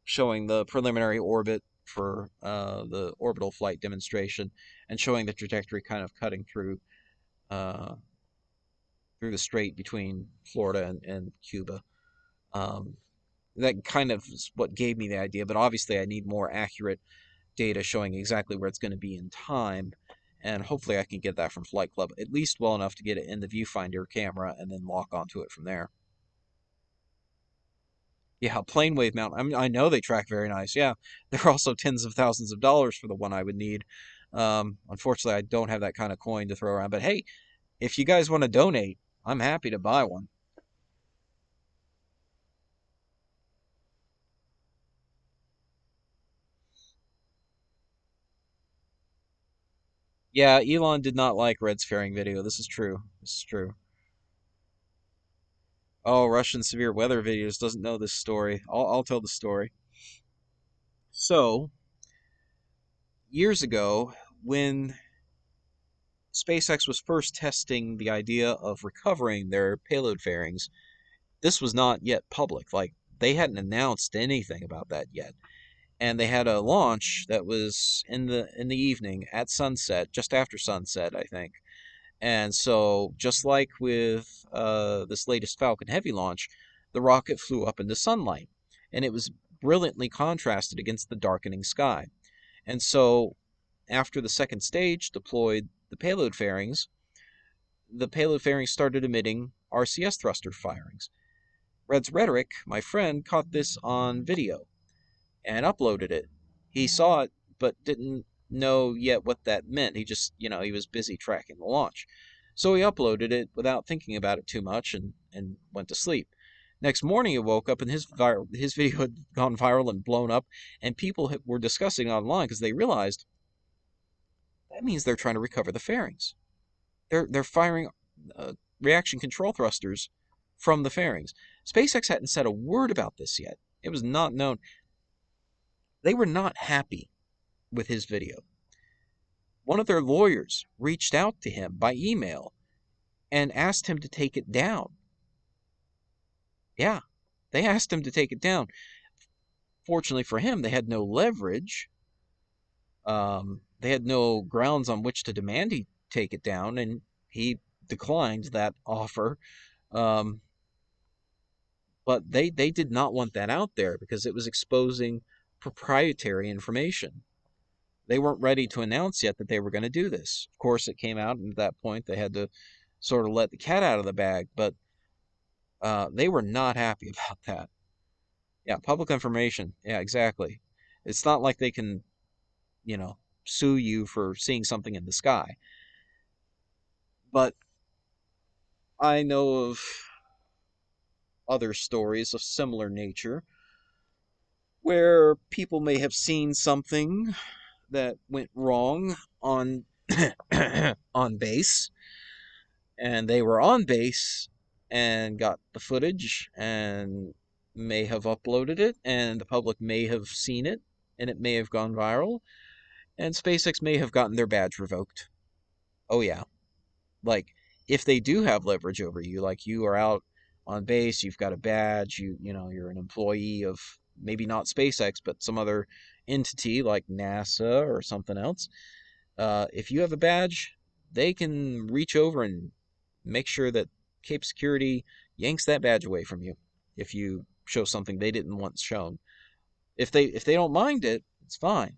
showing the preliminary orbit for the orbital flight demonstration and showing the trajectory kind of cutting uh, through the strait between Florida and Cuba. Um, that kind of is what gave me the idea, but obviously I need more accurate data showing exactly where it's going to be in time. And hopefully I can get that from Flight Club, at least well enough to get it in the viewfinder camera and then lock onto it from there. Yeah, plane wave mount. I know they track very nice. Yeah, they're also tens of thousands of dollars for the one I would need. Unfortunately, I don't have that kind of coin to throw around. But hey, if you guys want to donate, I'm happy to buy one. Yeah, Elon did not like Red's fairing video. This is true. This is true. Oh, Russian severe weather videos doesn't know this story. I'll tell the story. So, years ago, when SpaceX was first testing the idea of recovering their payload fairings, this was not yet public. Like, they hadn't announced anything about that yet. And they had a launch that was in the evening at sunset, just after sunset, I think. And so, just like with this latest Falcon Heavy launch, the rocket flew up into sunlight, and it was brilliantly contrasted against the darkening sky. And so, after the second stage deployed the payload fairings started emitting RCS thruster firings. Red's Rhetoric, my friend, caught this on video and uploaded it. He saw it, but didn't know yet what that meant. He just, he was busy tracking the launch. So he uploaded it without thinking about it too much and went to sleep. Next morning, he woke up and his video had gone viral and blown up, and people were discussing it online because they realized that means they're trying to recover the fairings. They're firing reaction control thrusters from the fairings. SpaceX hadn't said a word about this yet. It was not known. They were not happy with his video. One of their lawyers reached out to him by email and asked him to take it down. Yeah, they asked him to take it down. Fortunately for him, they had no leverage. They had no grounds on which to demand he take it down, and he declined that offer. Um, but they did not want that out there because it was exposing proprietary information. They weren't ready to announce yet that they were going to do this. Of course, it came out, and at that point, they had to sort of let the cat out of the bag, but they were not happy about that. Yeah, public information. Yeah, exactly. It's not like they can, you know, sue you for seeing something in the sky. But I know of other stories of similar nature where people may have seen something that went wrong on on base, and they were on base and got the footage and may have uploaded it, and the public may have seen it, and it may have gone viral, and SpaceX may have gotten their badge revoked. Oh yeah, like if they do have leverage over you, like you are out on base, you've got a badge, you're an employee of maybe not SpaceX, but some other entity like NASA or something else. If you have a badge, they can reach over and make sure that Cape Security yanks that badge away from you if you show something they didn't want shown. If they don't mind it, it's fine.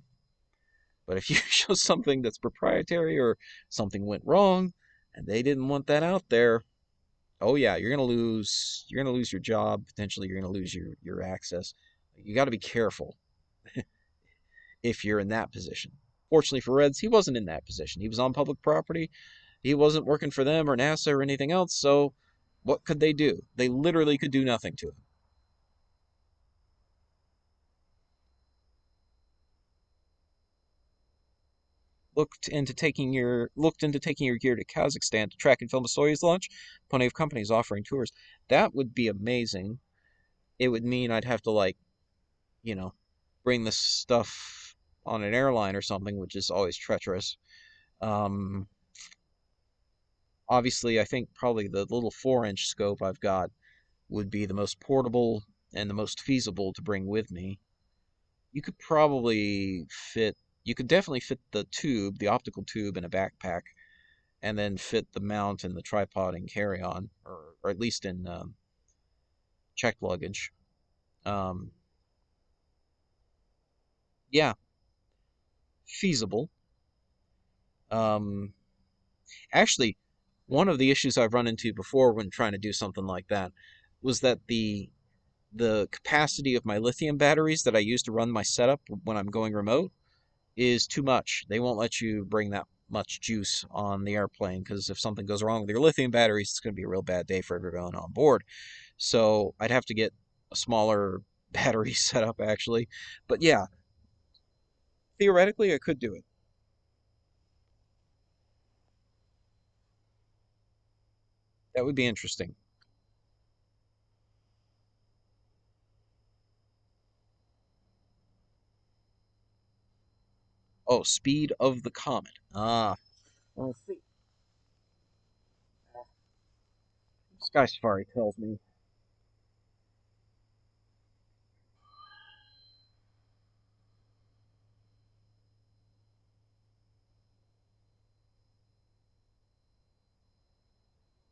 But if you show something that's proprietary or something went wrong and they didn't want that out there, oh yeah, you're gonna lose your job, potentially you're gonna lose your access. You got to be careful if you're in that position. Fortunately for Reds, he wasn't in that position. He was on public property. He wasn't working for them or NASA or anything else, so what could they do? They literally could do nothing to him. Looked into taking your gear to Kazakhstan to track and film a Soyuz launch. Plenty of companies offering tours. That would be amazing. It would mean I'd have to you know, bring this stuff on an airline or something, which is always treacherous. Um, Obviously, I think probably the little 4-inch scope I've got would be the most portable and the most feasible to bring with me. You could probably fit, you could definitely fit the tube, the optical tube, in a backpack, and then fit the mount and the tripod and carry on, or at least in checked luggage. Um, yeah, feasible. Um, Actually, one of the issues I've run into before when trying to do something like that was that the capacity of my lithium batteries that I use to run my setup when I'm going remote is too much. They won't let you bring that much juice on the airplane because if something goes wrong with your lithium batteries, it's going to be a real bad day for everyone on board. So I'd have to get a smaller battery setup actually. But yeah, theoretically, I could do it. That would be interesting. Oh, speed of the comet. Ah, well, see, Sky Safari tells me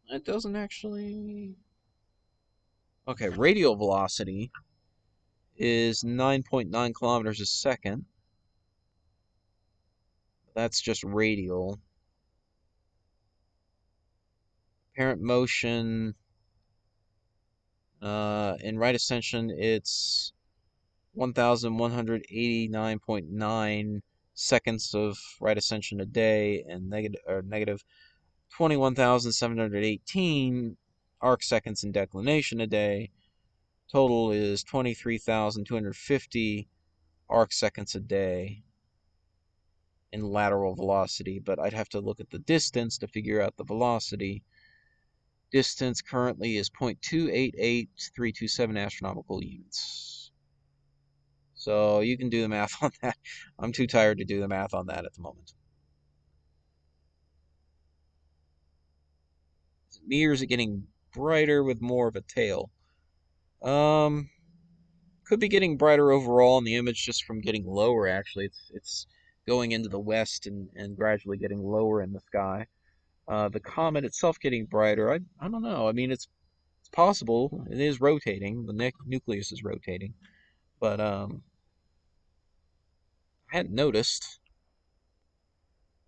it doesn't actually. Okay, radial velocity is 9.9 kilometers a second. That's just radial. Apparent motion in right ascension, it's 1,189.9 seconds of right ascension a day, and negative 21,718 arc seconds in declination a day. Total is 23,250 arc seconds a day in lateral velocity, but I'd have to look at the distance to figure out the velocity. Distance currently is 0.288327 astronomical units. So you can do the math on that. I'm too tired to do the math on that at the moment. Is it me or is it getting brighter with more of a tail? Could be getting brighter overall in the image just from getting lower, actually. It's going into the west and gradually getting lower in the sky. The comet itself getting brighter, I don't know. I mean, it's possible. It is rotating. The nucleus is rotating. But I hadn't noticed.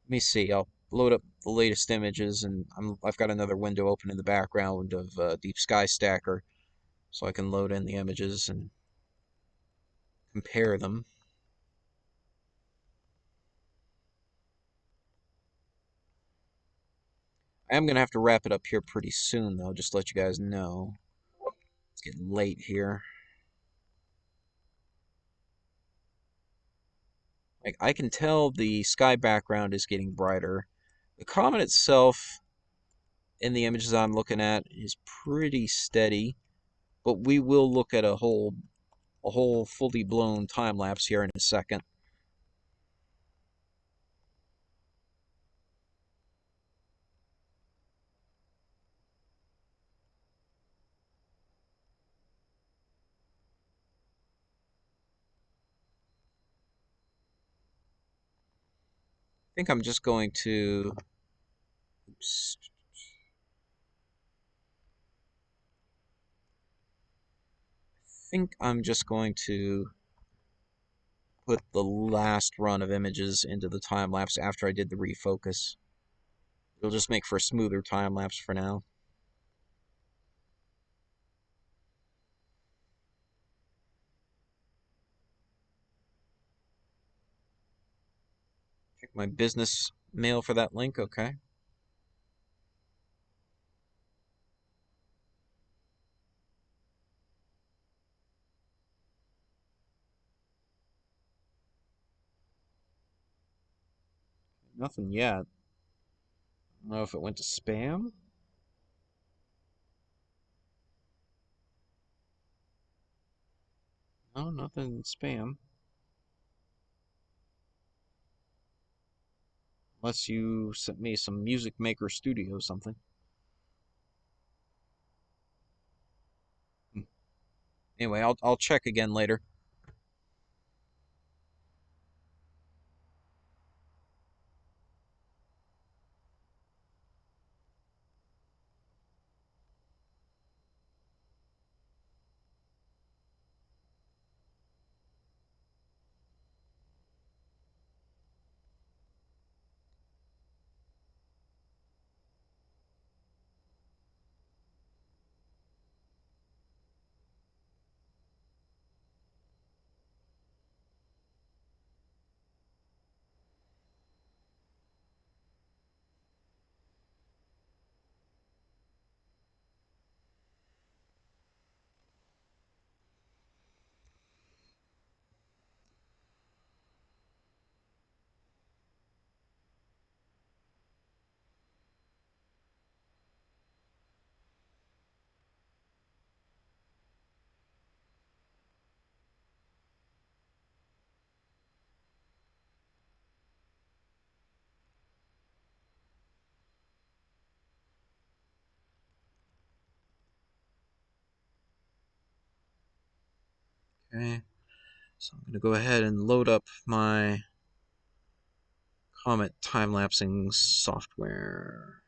Let me see. I'll load up the latest images, and I've got another window open in the background of Deep Sky Stacker, so I can load in the images and compare them. I am going to have to wrap it up here pretty soon, though, just to let you guys know. It's getting late here. Like, I can tell the sky background is getting brighter. The comet itself, in the images I'm looking at, is pretty steady, but we will look at a whole fully blown time lapse here in a second. I think I'm just going to, oops, I think I'm just going to put the last run of images into the time lapse after I did the refocus. It'll just make for a smoother time lapse for now. Check my business mail for that link, okay. Nothing yet. I don't know if it went to spam. No, nothing spam. Unless you sent me some Music Maker Studio something. Anyway, I'll check again later. Okay, so I'm going to go ahead and load up my Comet time-lapsing software.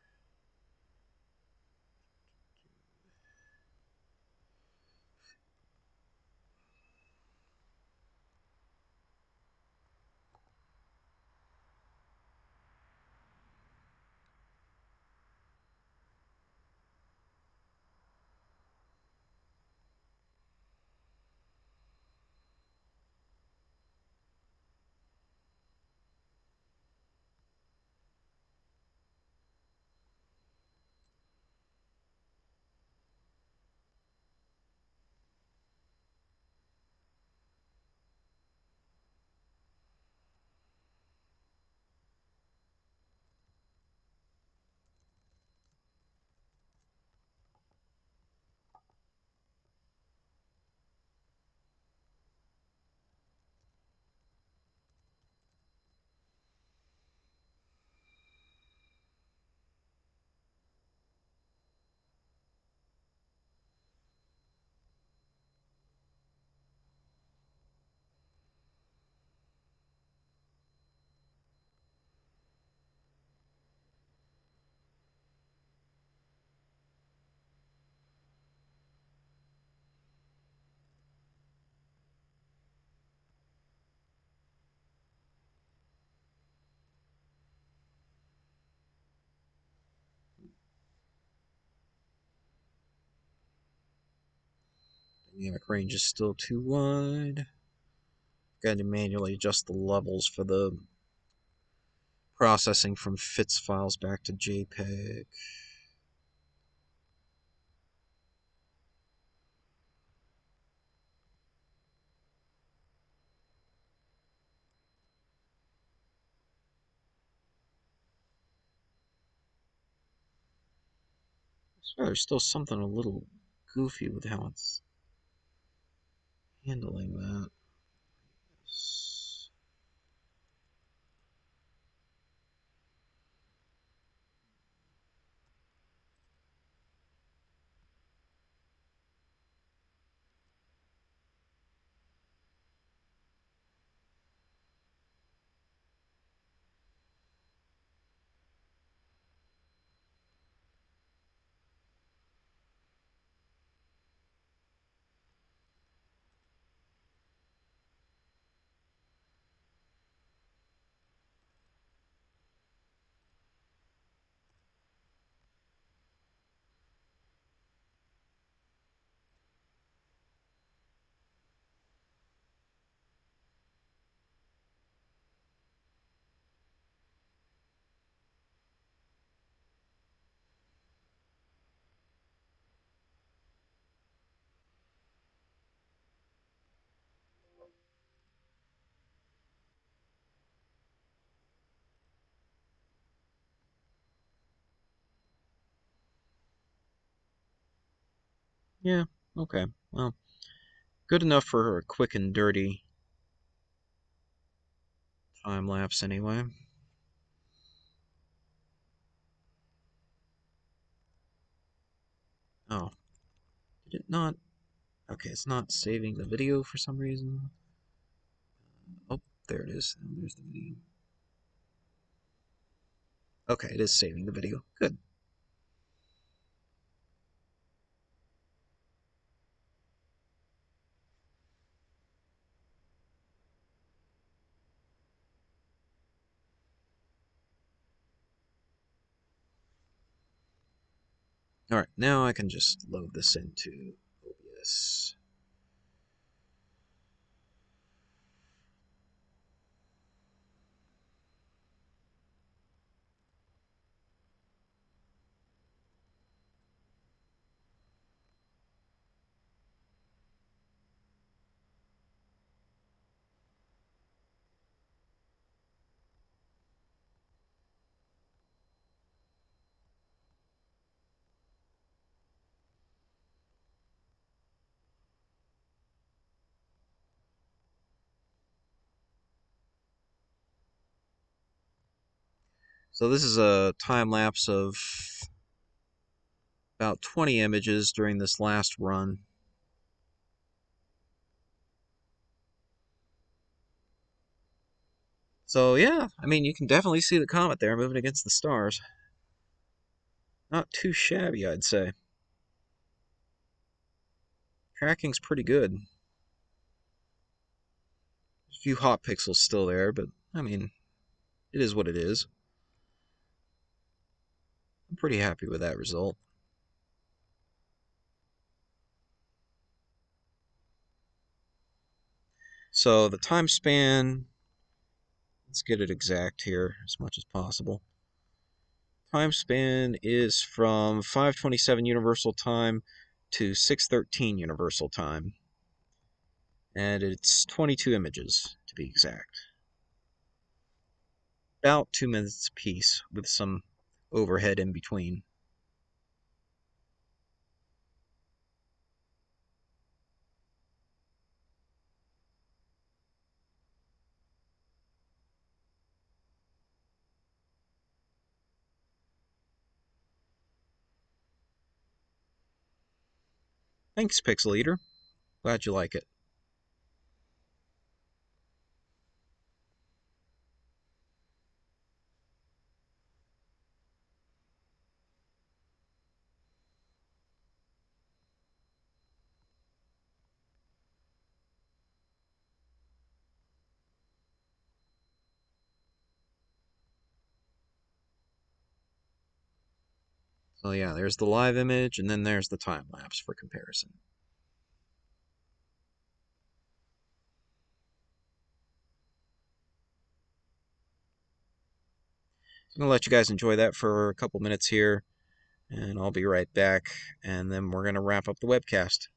Dynamic range is still too wide. Got to manually adjust the levels for the processing from FITS files back to JPEG. So there's still something a little goofy with how it's handling that. Yeah, okay. Well, good enough for a quick and dirty time lapse anyway. Oh, did it not? Okay, it's not saving the video for some reason. Oh, there it is. There's the video. Okay, it is saving the video. Good. Alright, now I can just load this into OBS. So this is a time lapse of about 20 images during this last run. So yeah, I mean, you can definitely see the comet there moving against the stars. Not too shabby, I'd say. Tracking's pretty good. A few hot pixels still there, but I mean, it is what it is. I'm pretty happy with that result. So the time span, let's get it exact here as much as possible. Time span is from 5:27 Universal Time to 6:13 Universal Time. And it's 22 images, to be exact. About 2 minutes apiece, with some overhead in between. Thanks, Pixel Eater. Glad you like it. So yeah, there's the live image, and then there's the time lapse for comparison. I'm gonna let you guys enjoy that for a couple minutes here, and I'll be right back, and then we're gonna wrap up the webcast.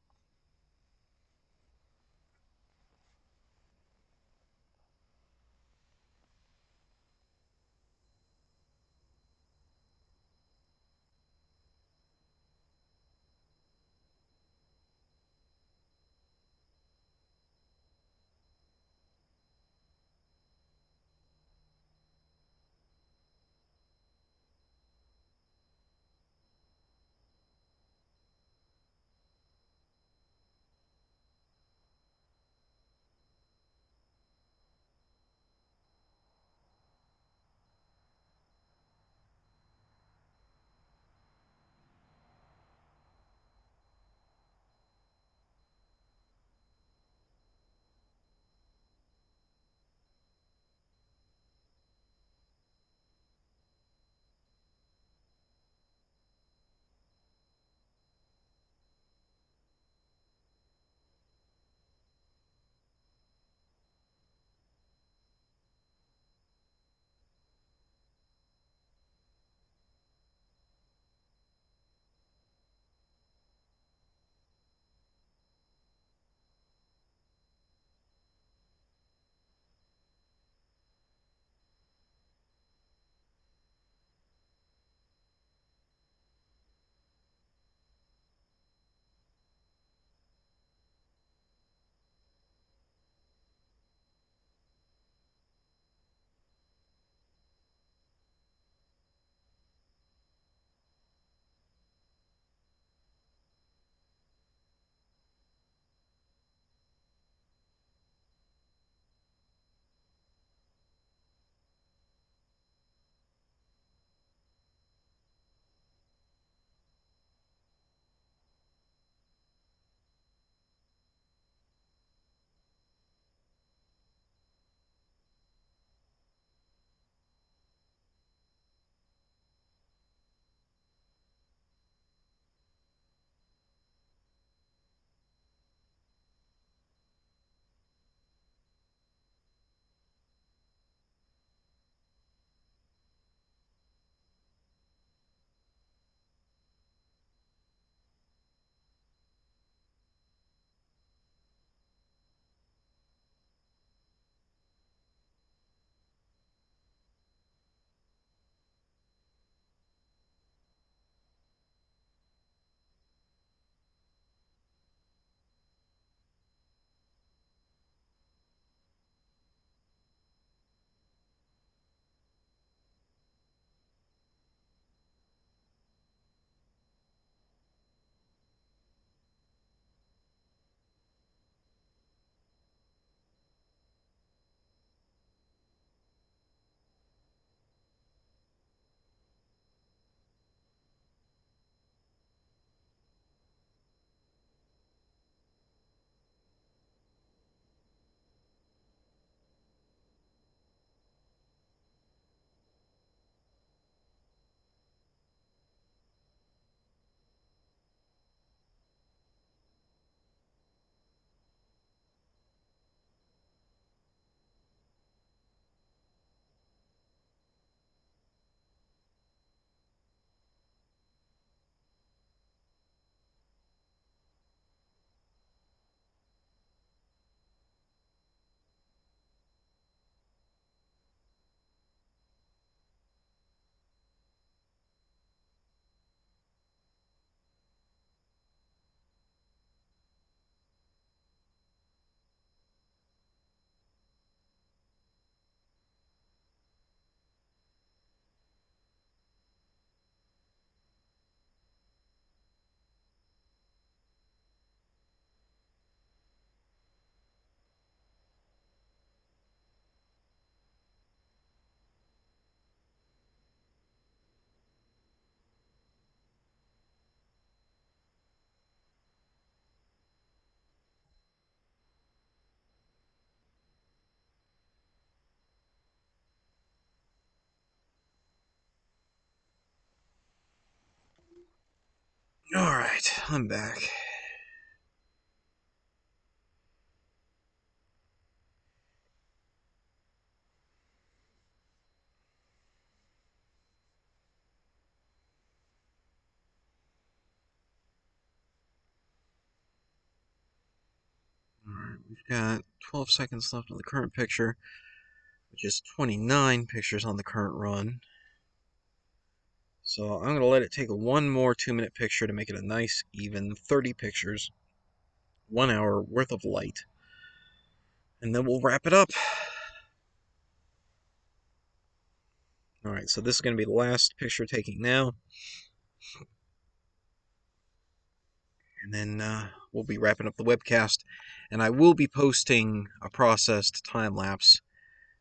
All right, I'm back. We've got 12 seconds left on the current picture, which is 29 pictures on the current run. So I'm going to let it take one more 2-minute picture to make it a nice, even 30 pictures, 1 hour worth of light. And then we'll wrap it up. Alright, so this is going to be the last picture taking now. And then we'll be wrapping up the webcast. And I will be posting a processed time-lapse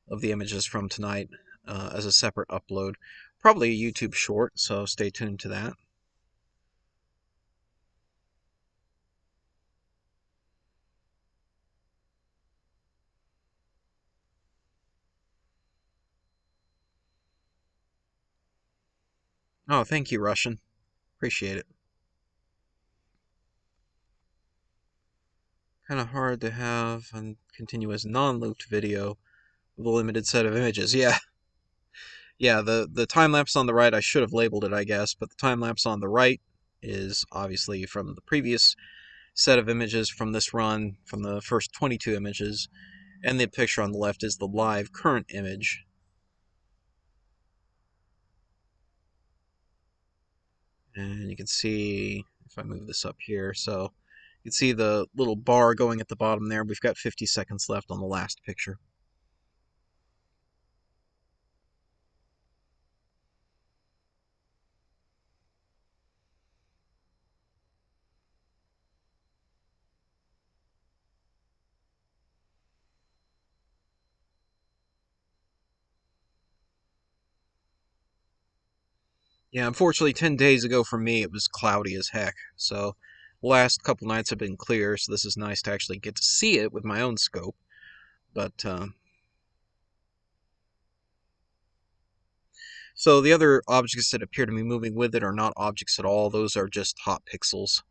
of the images from tonight as a separate upload. Probably a YouTube short, so stay tuned to that. Oh, thank you, Russian. Appreciate it. Kind of hard to have a continuous non-looped video with a limited set of images. Yeah, yeah. The time lapse on the right, I should have labeled it, I guess, but the time lapse on the right is obviously from the previous set of images from this run, from the first 22 images, and the picture on the left is the live current image. And you can see, if I move this up here, so you can see the little bar going at the bottom there. We've got 50 seconds left on the last picture. Yeah, unfortunately, 10 days ago for me, it was cloudy as heck. So, the last couple nights have been clear, so this is nice to actually get to see it with my own scope. But, so the other objects that appear to be moving with it are not objects at all. Those are just hot pixels.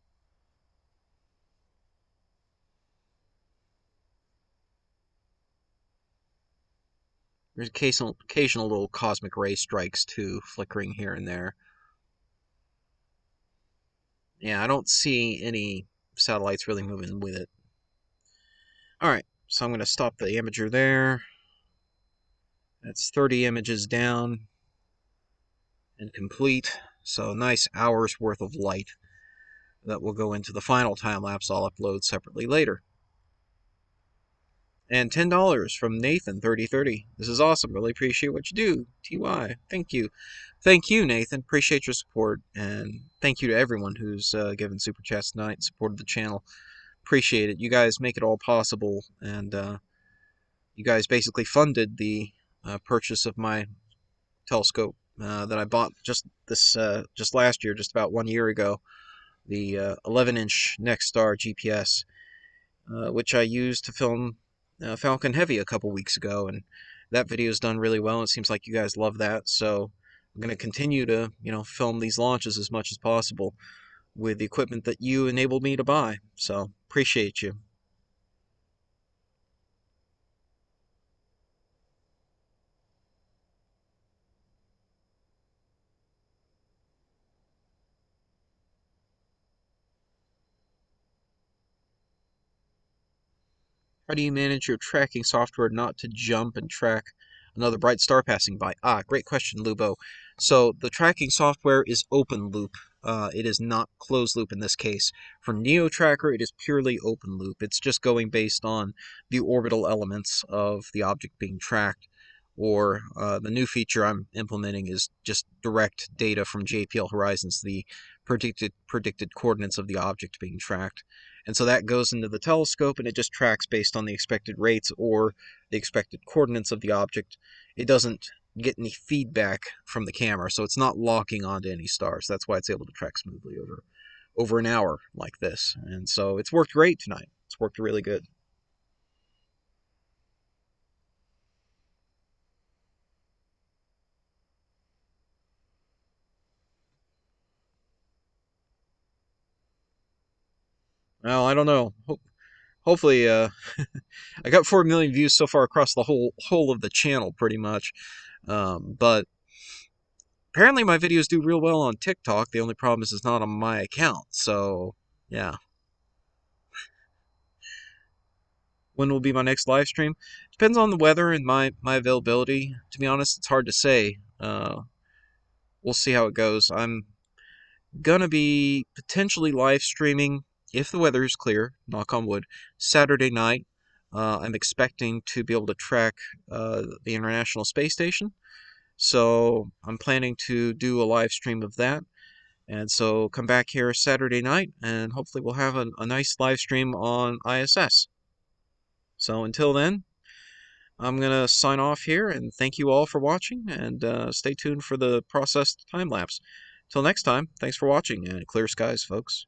There's occasional little cosmic ray strikes, too, flickering here and there. Yeah, I don't see any satellites really moving with it. Alright, so I'm going to stop the imager there. That's 30 images down and complete. So nice hour's worth of light that will go into the final time lapse I'll upload separately later. And $10 from Nathan3030. This is awesome. Really appreciate what you do. TY. Thank you. Thank you, Nathan. Appreciate your support. And thank you to everyone who's given Super Chats tonight and supported the channel. Appreciate it. You guys make it all possible. And you guys basically funded the purchase of my telescope that I bought just last year, just about 1 year ago. The 11-inch Nexstar GPS, which I used to film Falcon Heavy a couple weeks ago, and that video's done really well. It seems like you guys love that, so I'm going to continue to, film these launches as much as possible with the equipment that you enabled me to buy. So, appreciate you. How do you manage your tracking software not to jump and track another bright star passing by? Ah, great question, Lubo. So the tracking software is open loop. It is not closed loop in this case. For NeoTracker, it is purely open loop. It's just going based on the orbital elements of the object being tracked. Or the new feature I'm implementing is just direct data from JPL Horizons, the predicted coordinates of the object being tracked. And so that goes into the telescope and it just tracks based on the expected rates or the expected coordinates of the object. It doesn't get any feedback from the camera, so it's not locking onto any stars. That's why it's able to track smoothly over an hour like this. And so it's worked great tonight. It's worked really good. Well, I don't know. Hopefully, I got 4 million views so far across the whole of the channel, pretty much. But apparently, my videos do real well on TikTok. The only problem is it's not on my account. So, yeah. when will be my next live stream. Depends on the weather and my availability. To be honest, it's hard to say. We'll see how it goes. I'm gonna be potentially live streaming, if the weather is clear, knock on wood, Saturday night. I'm expecting to be able to track the International Space Station. So I'm planning to do a live stream of that. And so come back here Saturday night, and hopefully we'll have a nice live stream on ISS. So until then, I'm going to sign off here, and thank you all for watching, and stay tuned for the processed time lapse. Till next time, thanks for watching, and clear skies, folks.